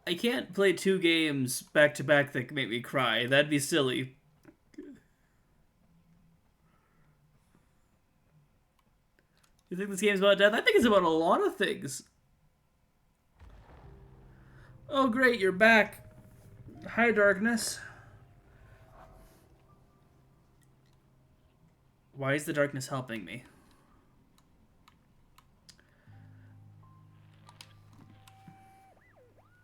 I can't play 2 games back to back that make me cry. That'd be silly. You think this game's about death? I think it's about a lot of things. Oh great, you're back. Hi, darkness. Why is the darkness helping me?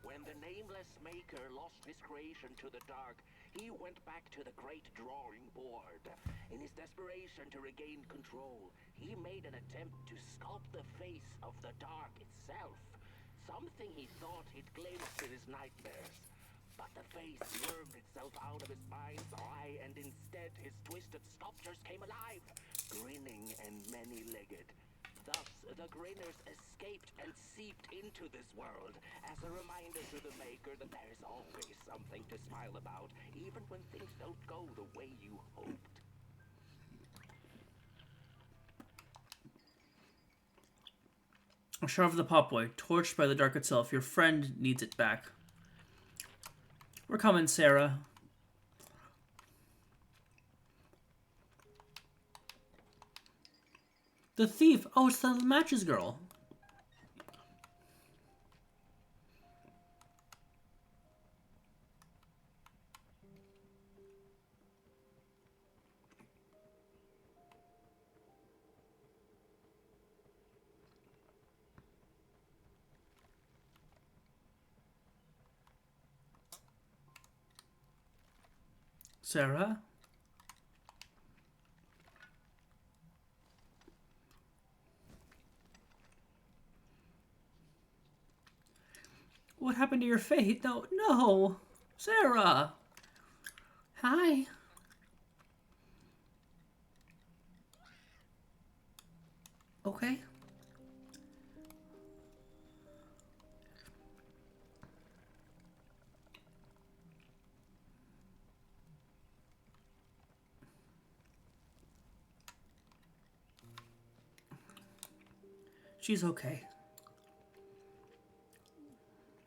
When the nameless maker lost his creation to the dark, he went back to the great drawing board. In his desperation to regain control, he made an attempt to sculpt the face of the dark itself. Something he thought he'd glimpsed in his nightmares. But the face wormed itself out of his mind's eye, and instead his twisted sculptures came alive, grinning and many-legged. Thus, the grinners escaped and seeped into this world, as a reminder to the maker that there is always something to smile about, even when things don't go the way you hoped.
A shard of the pop boy, torched by the dark itself. Your friend needs it back. We're coming, Sarah. The thief. Oh, it's the matches girl. Sarah? What happened to your fate? No, no! Sarah! Hi. Okay. She's okay.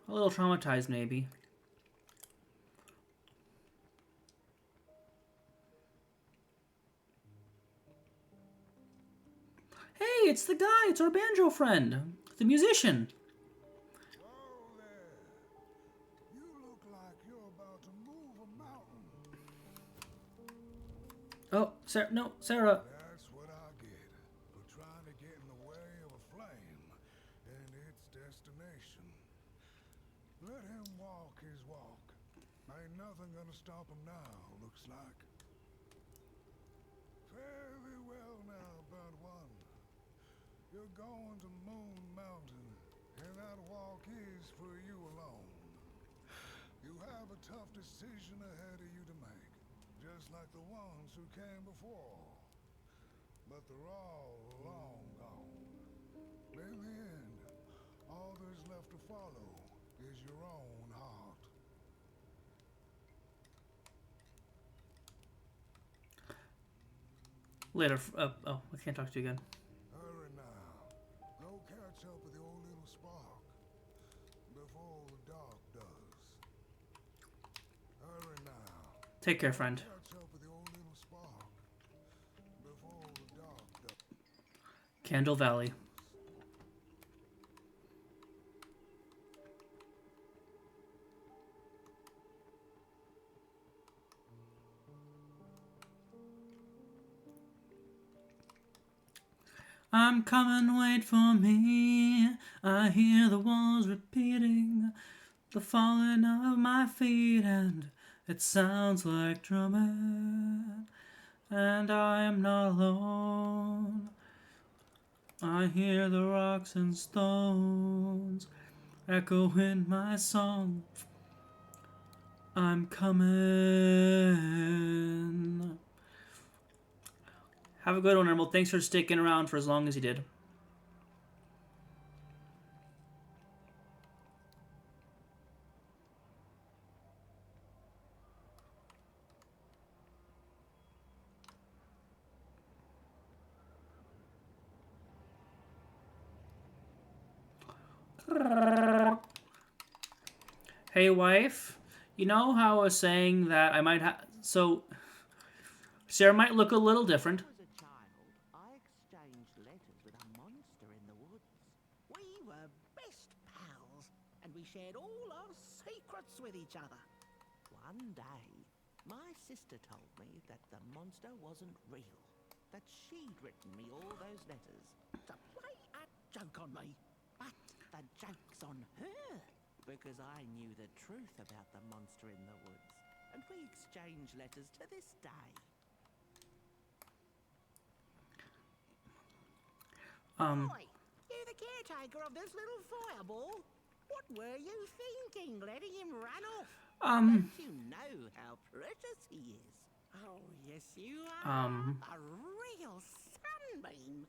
A little traumatized, maybe. Hey, it's the guy. It's our banjo friend. The musician.
Whoa there! You look like you're about to move a mountain.
Oh, Sarah. No, Sarah.
That's what I get for trying to get in the way of a flame and its destination. Let him walk his walk. Ain't nothing gonna stop him now, looks like. Very well now, burnt one. You're going to Moon Mountain, and that walk is for you alone. You have a tough decision ahead of you to make, just like the ones who came before. But they're all long gone. In the end, all there's left to follow is your own heart.
Later. Oh, I can't talk to you again.
Hurry now. Go catch up with the old little spark before the dark does. Hurry now.
Take care, friend.
Catch up with the old little spark before the dark does.
Candle Valley. I'm coming, wait for me. I hear the walls repeating the falling of my feet, and it sounds like drumming. And I am not alone. I hear the rocks and stones echo in my song. I'm coming. Have a good one, Emerald. Thanks for sticking around for as long as you did. Hey, wife. You know how I was saying that I might have... So, Sarah might look a little different.
When I was a child, I exchanged letters with a monster in the woods. We were best pals, and we shared all our secrets with each other. One day, my sister told me that the monster wasn't real, that she'd written me all those letters to play a joke on me. But the joke's on her, because I knew the truth about the monster in the woods, and we exchange letters to this day. Oi, you the caretaker of this little fireball? What were you thinking, letting him run off? Don't you know how precious he is? Oh, yes you are. A real sunbeam.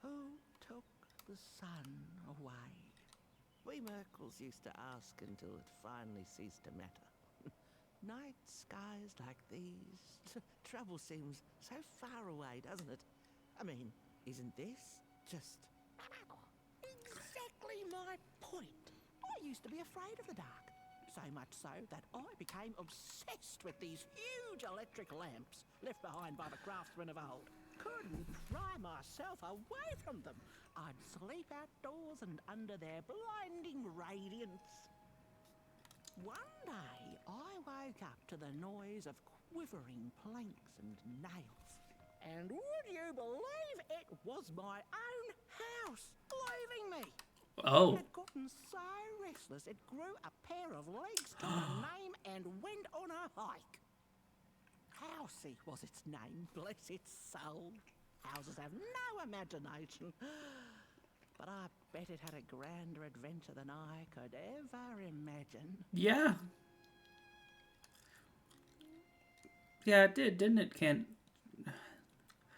Who took the sun away? We Merkles used to ask until it finally ceased to matter. Night skies like these. Trouble seems so far away, doesn't it? I mean, isn't this just... Exactly my point. I used to be afraid of the dark. So much so that I became obsessed with these huge electric lamps left behind by the craftsmen of old. Couldn't pry myself away from them. I'd sleep outdoors and under their blinding radiance. One day, I woke up to the noise of quivering planks and nails. And would you believe it was my own house leaving me?
Oh.
It had gotten so restless it grew a pair of legs to her name and went on a hike. Housey was its name, bless its soul. Houses have no imagination. But I bet it had a grander adventure than I could ever imagine.
Yeah. Yeah, it did, didn't it, Kent?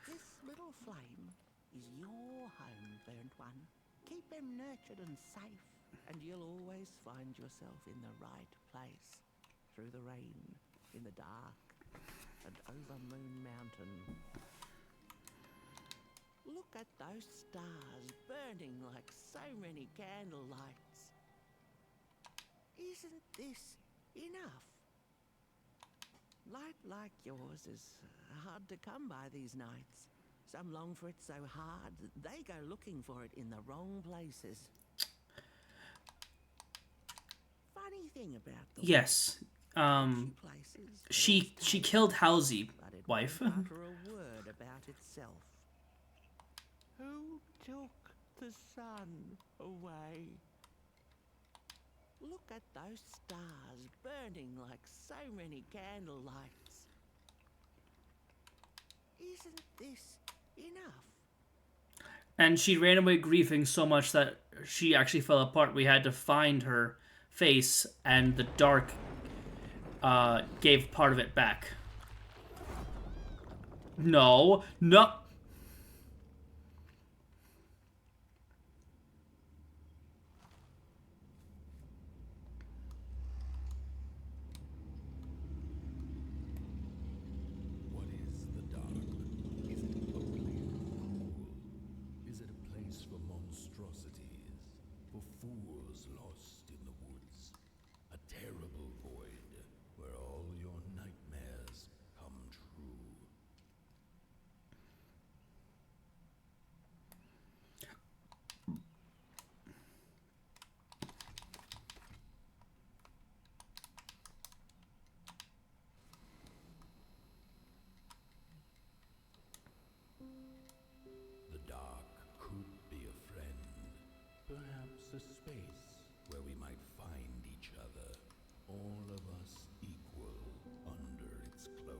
This little flame is your home, burnt one. Keep them nurtured and safe, and you'll always find yourself in the right place. Through the rain, in the dark, and over Moon Mountain. Look at those stars burning like so many candle lights. Isn't this enough? Light like yours is hard to come by these nights. Some long for it so hard that they go looking for it in the wrong places. Funny thing about the
Yes.
places,
She killed Halsey,
but it
wife.
won't utter a word about itself. Who took the sun away? Look at those stars burning like so many candle lights. Isn't this enough?
And she ran away grieving so much that she actually fell apart. We had to find her face, and the dark gave part of it back. No. No.
What is the dark? Is it ugly and cruel? Is it a place for monstrosities? For fools lost in the woods? A terrible void where all your nightmares come true? The dark could be a friend, perhaps a space where we might find each other, all of us equal under its cloak.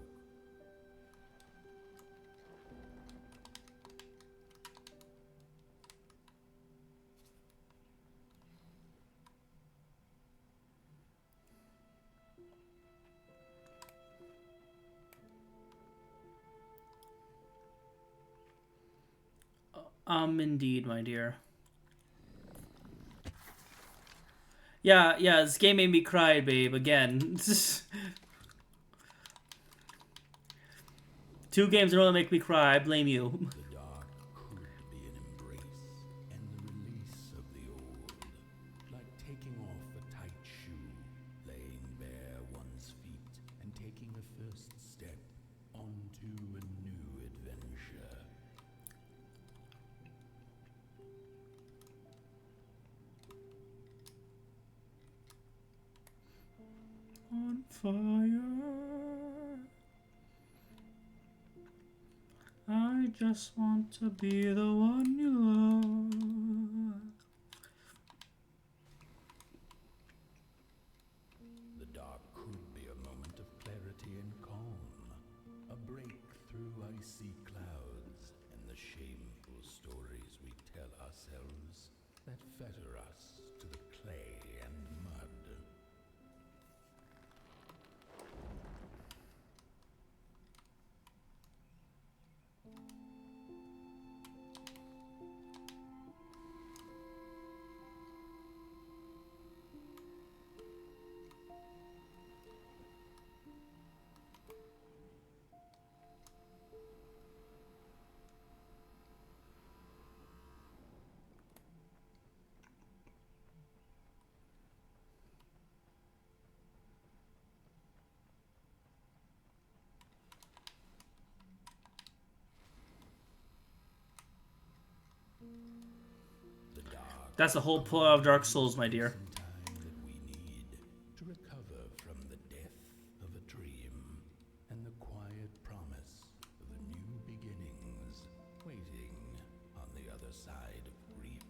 Indeed, my dear. Yeah, this game made me cry, babe, again. 2 games in a row that make me cry, I blame you.
The dark could be an embrace and the release of the old, like taking off a tight shoe, laying bare one's feet, and taking the first step onto a new adventure.
On fire. I just want to be the one you love.
The dark could be a moment of clarity and calm, a break through icy clouds and the shameful stories we tell ourselves that fetter us to the clay and mud. The dark
That's the whole plot of Dark Souls, my dear.
some time that we need to recover from the death of a dream and the quiet promise of new beginnings waiting on the other side of grief.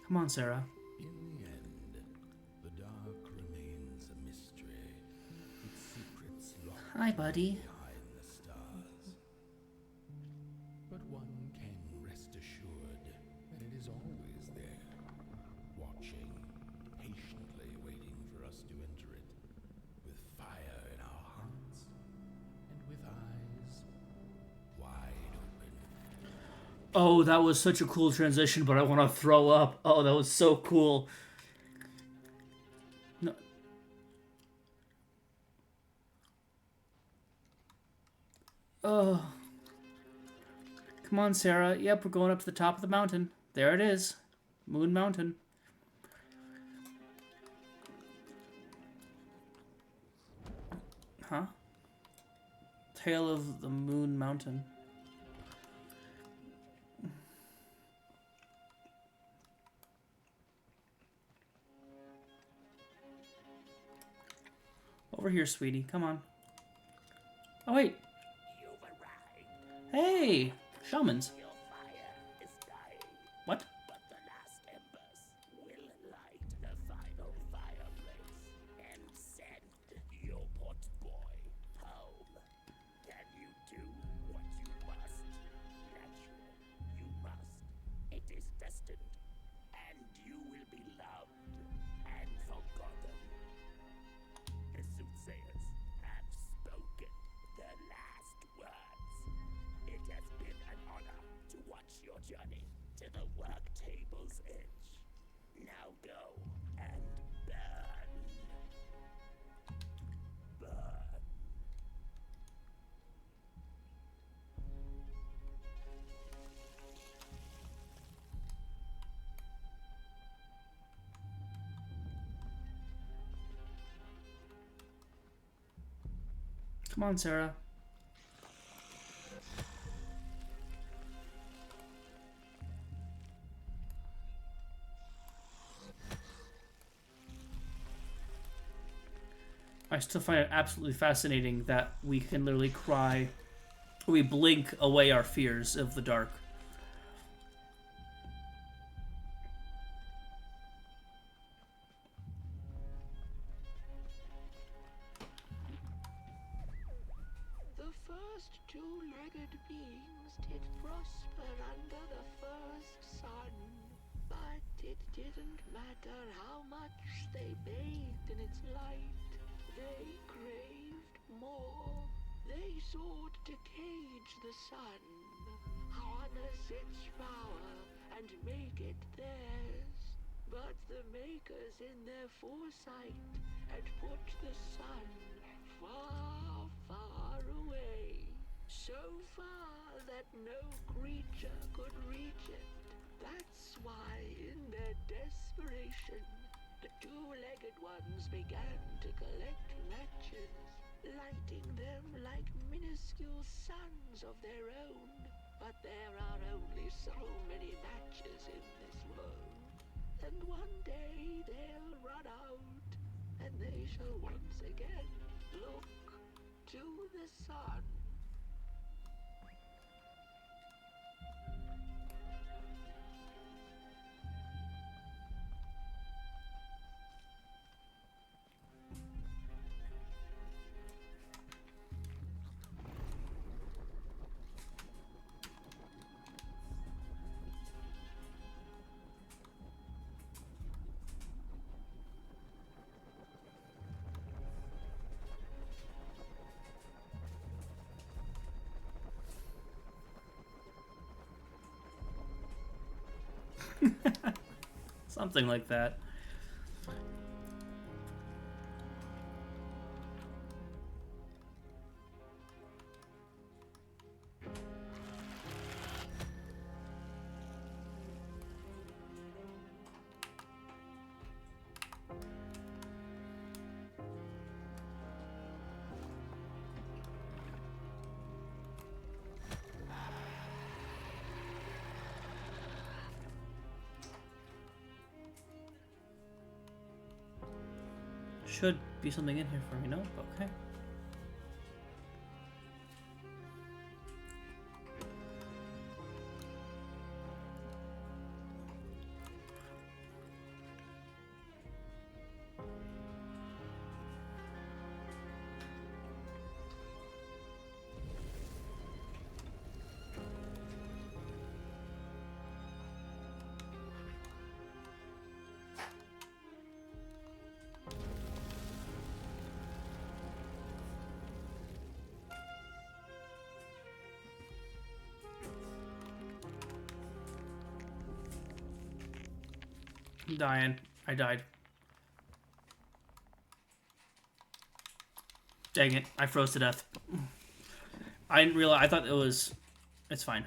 Come on, Sarah.
In the end, the dark remains a mystery, its secrets locked
Hi, buddy.
behind the stars. But one can rest assured that it is always there, watching, patiently waiting for us to enter it, with fire in our hearts and with eyes wide open.
Oh, that was such a cool transition, but I want to throw up. Oh, that was so cool. No. Oh. Come on, Sarah. Yep, we're going up to the top of the mountain. There it is. Moon Mountain. Huh? Tale of the Moon Mountain. Over here, sweetie. Come on. Oh, wait.
You've arrived.
Hey! Shamans.
Your fire is dying,
What?
but the last embers will light the final fireplace and send your pot boy home. Can you do what you must? Natural, you must. It is destined, and you will be loved and forgotten. The soothsayers have spoken the last words. It has been an honor to watch your journey to the work table's edge. Now go and burn. Burn.
Come on, Sarah. I still find it absolutely fascinating that we can literally cry. We blink away our fears of the dark.
The first two-legged beings did prosper under the first sun, but it didn't matter how much they bathed in its light. They craved more. They sought to cage the sun, harness its power, and make it theirs. But the makers in their foresight had put the sun far, far away. So far that no creature could reach it. That's why, in their desperation, the two-legged ones began to collect matches, lighting them like minuscule suns of their own. But there are only so many matches in this world, and one day they'll run out, and they shall once again look to the sun.
Something like that. Should be something in here for me, no? Okay. I'm dying. I died. Dang it. I froze to death. I didn't realize. I thought it was... It's fine.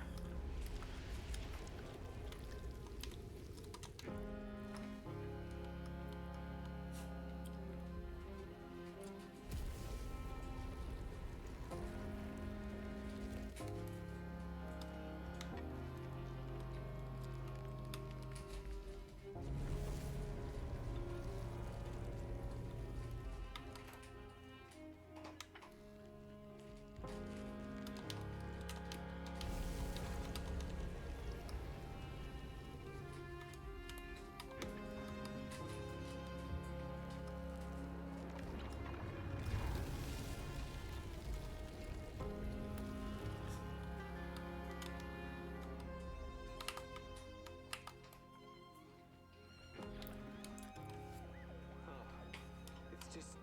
It's just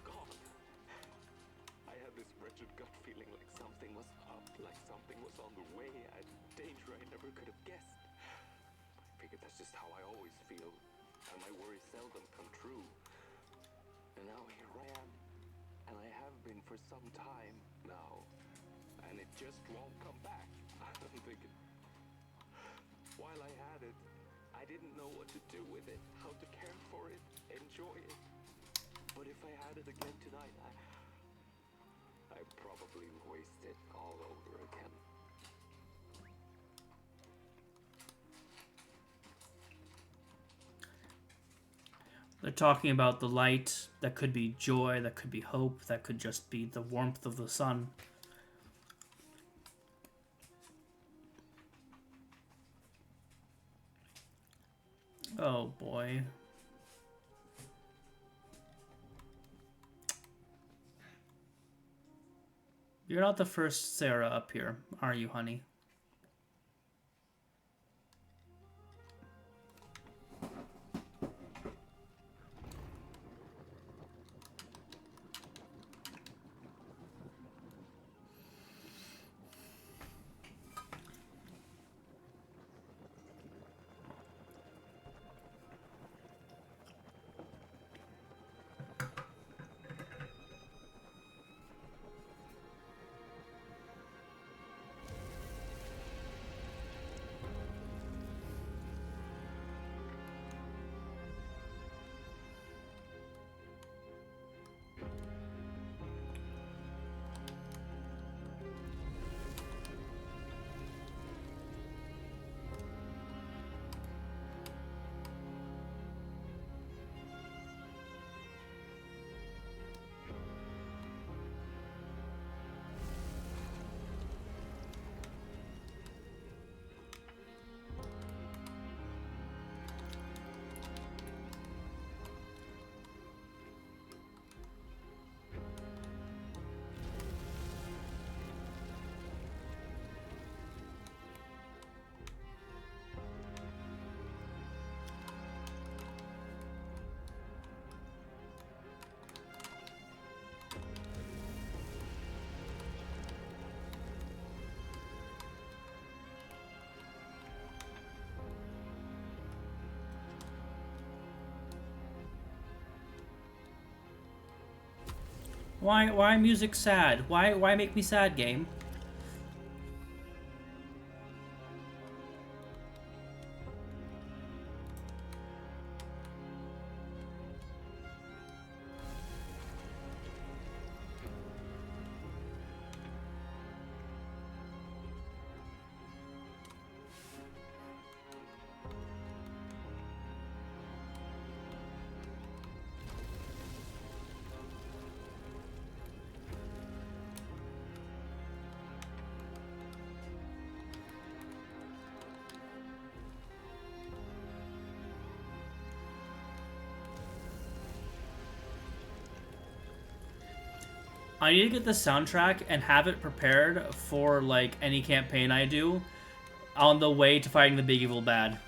gone. I had this wretched gut feeling like something was up, like something was on the way, a danger I never could have guessed. I figured that's just how I always feel, and my worries seldom come true. And now here I am, and I have been for some time now, and it just won't come back. I'm thinking, while I had it, I didn't know what to do with it, how to care for it, enjoy it. But if I had it again tonight, I'd probably waste it all over again.
They're talking about the light. That could be joy. That could be hope. That could just be the warmth of the sun. Oh boy. You're not the first Sarah up here, are you, honey? Why music sad? Why make me sad, game? I need to get the soundtrack and have it prepared for, like, any campaign I do on the way to fighting the big evil bad.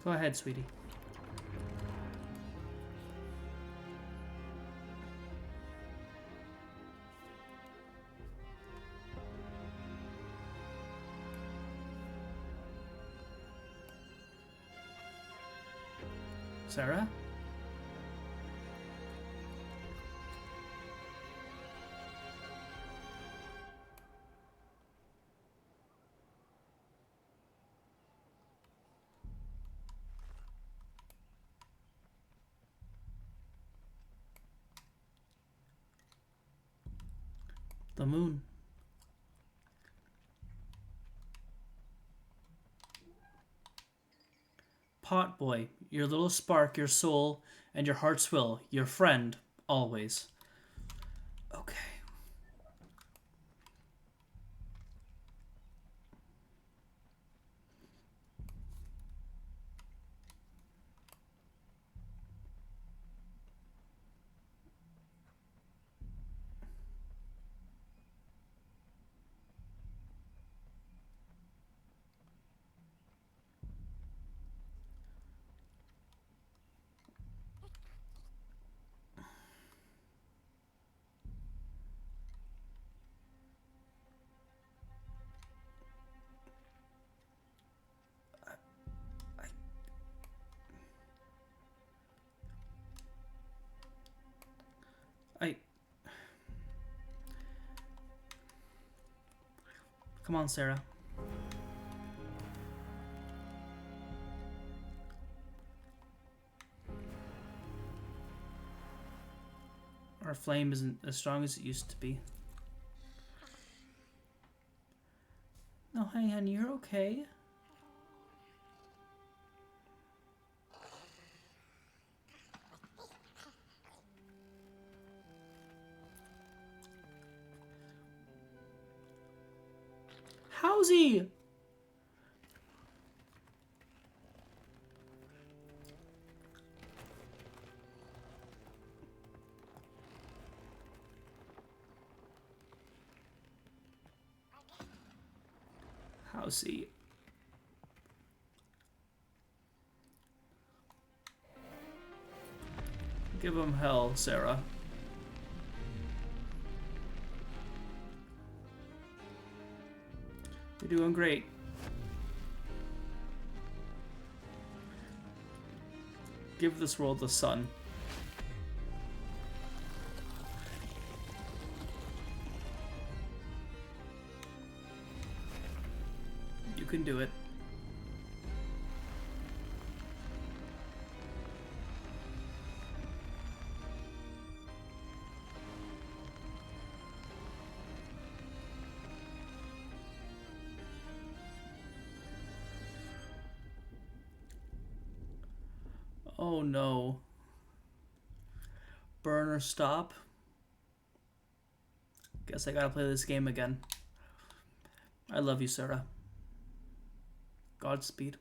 Go ahead, sweetie. Sarah? The moon. Pot boy, your little spark, your soul, and your heart's will, your friend, always. Okay. I... Come on, Sarah. Our flame isn't as strong as it used to be. No, honey, you're okay. How's he? How's he? Give him hell, Sarah. You're doing great. Give this world the sun. You can do it. Oh no. Burn or stop? Guess I gotta play this game again. I love you, Sarah. Godspeed.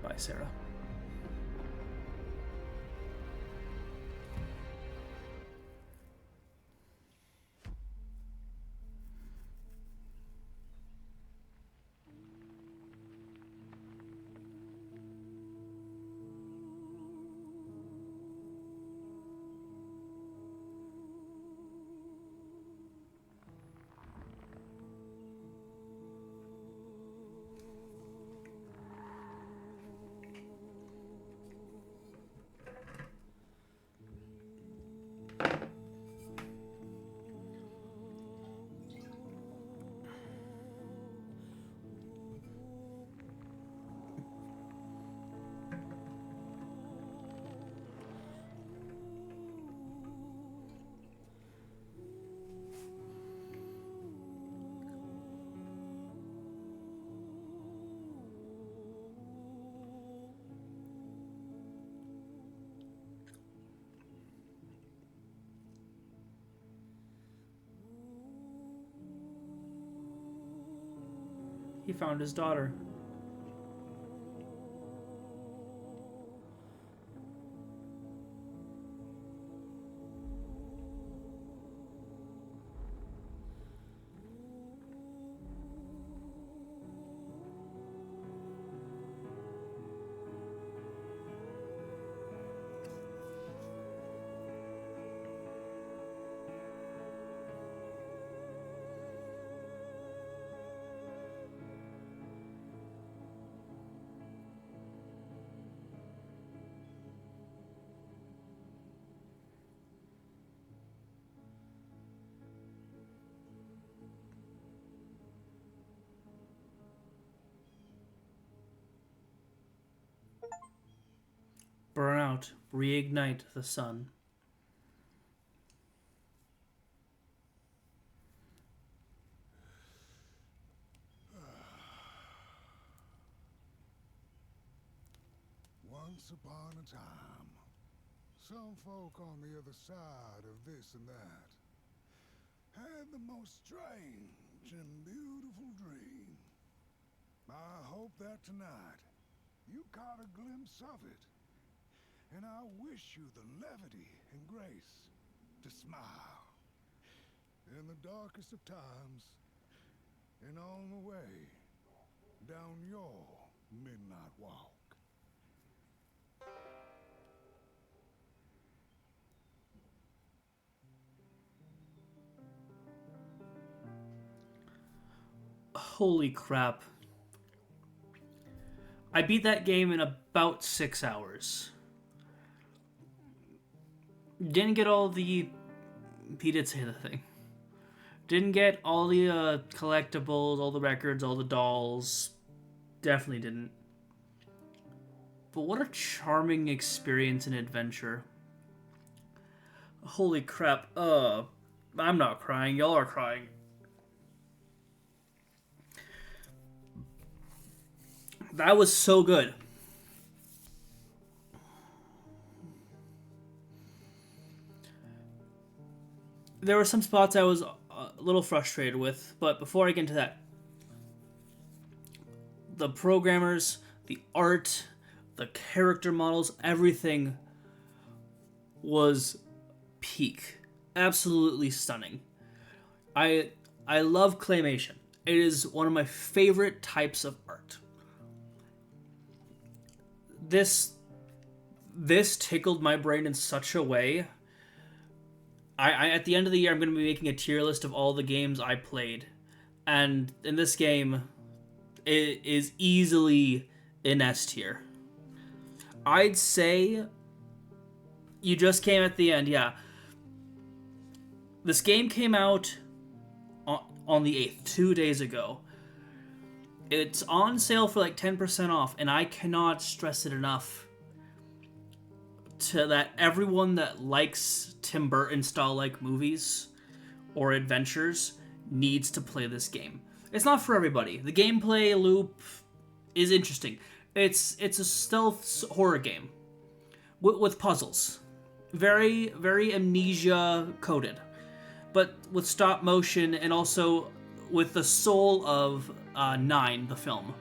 Bye, Sarah. He found his daughter. Burn out. Reignite the sun.
Once upon a time, some folk on the other side of this and that had the most strange and beautiful dream. I hope that tonight you caught a glimpse of it, and I wish you the levity and grace to smile in the darkest of times and on the way down your midnight walk.
Holy crap. I beat that game in about 6 hours. Didn't get all the... He did say the thing. Didn't get all the collectibles, all the records, all the dolls. Definitely didn't. But what a charming experience and adventure. Holy crap. I'm not crying. Y'all are crying. That was so good. There were some spots I was a little frustrated with, but before I get into that, the programmers, the art, the character models, everything was peak. Absolutely stunning. I love claymation. It is one of my favorite types of art. This tickled my brain in such a way. I at the end of the year, I'm going to be making a tier list of all the games I played. And in this game, it is easily in S tier. I'd say you just came at the end, yeah. This game came out on the 8th, 2 days ago. It's on sale for like 10% off, and I cannot stress it enough to that everyone that likes Tim Burton style like movies or adventures needs to play this game. It's not for everybody. The gameplay loop is interesting. It's a stealth horror game with puzzles. Very, very amnesia coded, but with stop motion and also with the soul of 9, the film.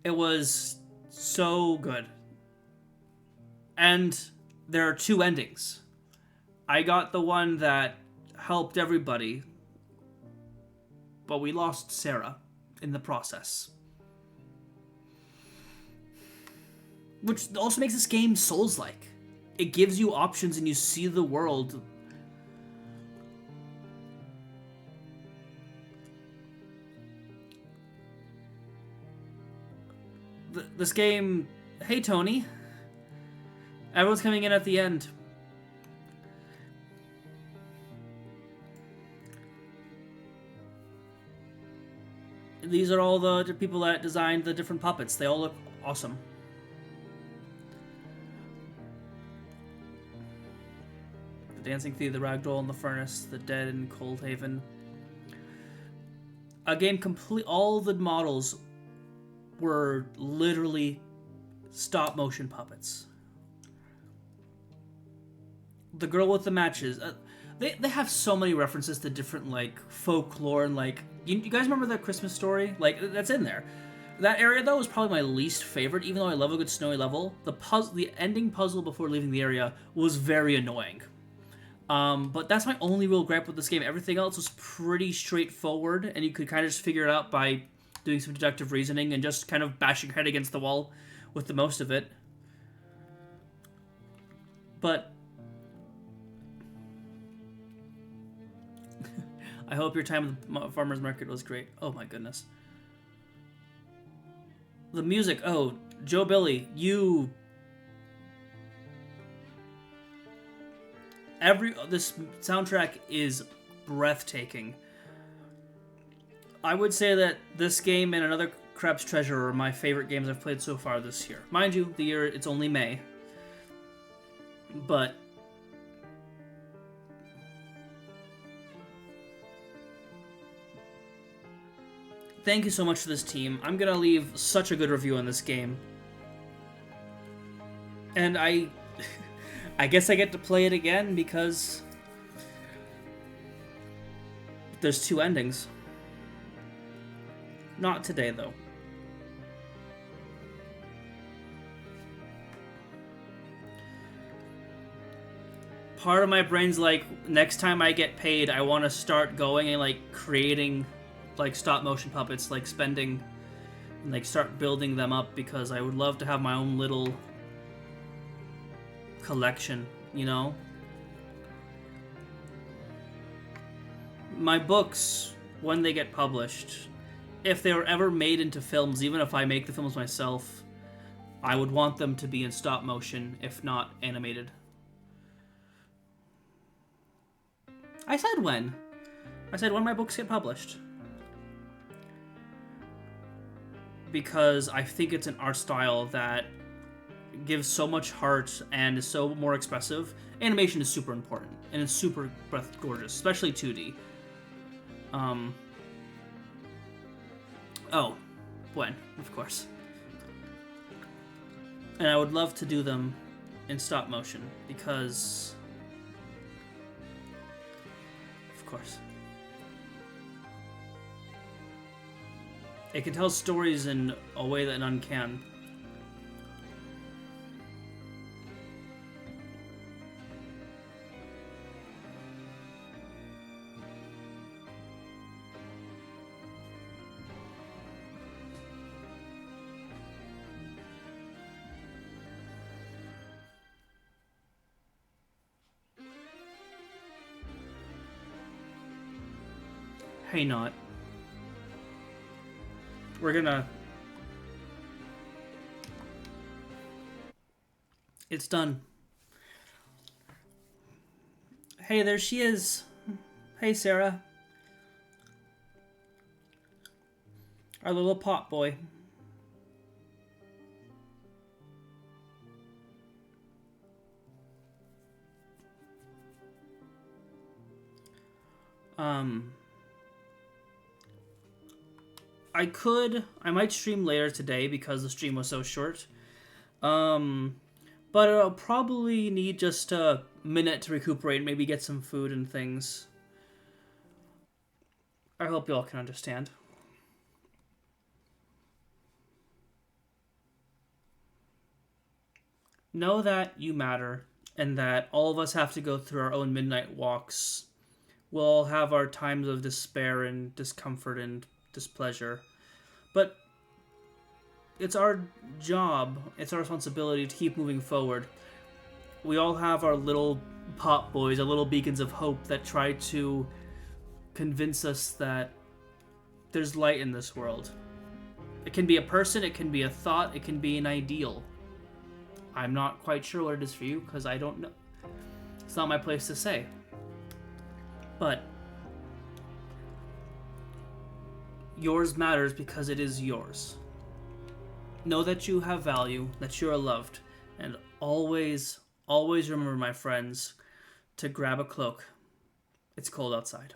It was so good. And there are 2 endings. I got the one that helped everybody, but we lost Sarah in the process. Which also makes this game Souls-like. It gives you options and you see the world. This game... Hey, Tony. Everyone's coming in at the end. These are all the people that designed the different puppets. They all look awesome. The Dancing Thief, the Ragdoll in the Furnace, the Dead in Coldhaven. A game complete. All the models were literally stop motion puppets. The girl with the matches. They have so many references to different like folklore and like you guys remember the Christmas Story? Like that's in there. That area though is probably my least favorite, even though I love a good snowy level. The ending puzzle before leaving the area was very annoying. But that's my only real gripe with this game. Everything else was pretty straightforward, and you could kind of just figure it out by doing some deductive reasoning and just kind of bashing your head against the wall with the most of it. But I hope your time at the farmer's market was great. Oh my goodness. The music. Oh, Joe Billy, you... This soundtrack is breathtaking. I would say that this game and Another Crab's Treasure are my favorite games I've played so far this year. Mind you, the year, it's only May. But... thank you so much for this team. I'm gonna leave such a good review on this game. And I guess I get to play it again because there's 2 endings. Not today, though. Part of my brain's like, next time I get paid, I want to start going and like creating like stop motion puppets, like spending and like start building them up because I would love to have my own little collection, you know? My books, when they get published, if they were ever made into films, even if I make the films myself, I would want them to be in stop motion, if not animated. I said when. I said when my books get published. Because I think it's an art style that gives so much heart and is so more expressive. Animation is super important, and it's super gorgeous, especially 2D. Oh, when, of course. And I would love to do them in stop motion, because... of course. It can tell stories in a way that none can. Hey, not. We're gonna... it's done. Hey, there she is. Hey, Sarah. Our little pot boy. I might stream later today because the stream was so short. But I'll probably need just a minute to recuperate, maybe get some food and things. I hope you all can understand. Know that you matter, and that all of us have to go through our own midnight walks. We'll all have our times of despair and discomfort and displeasure. But it's our job, it's our responsibility to keep moving forward. We all have our little pot boys, our little beacons of hope that try to convince us that there's light in this world. It can be a person, it can be a thought, it can be an ideal. I'm not quite sure what it is for you, because I don't know. It's not my place to say. But yours matters because it is yours. Know that you have value, that you are loved, and always, always remember, my friends, to grab a cloak. It's cold outside.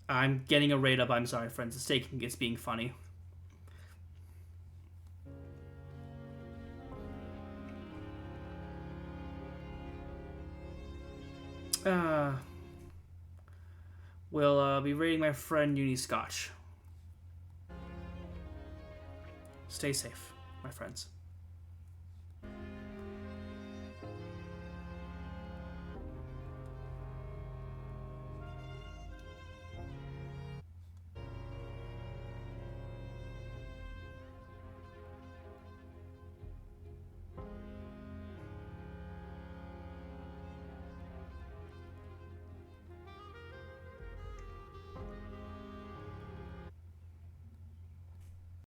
I'm getting a rate up. I'm sorry, friends. It's being funny. We'll be rating my friend Uni Scotch. Stay safe, my friends.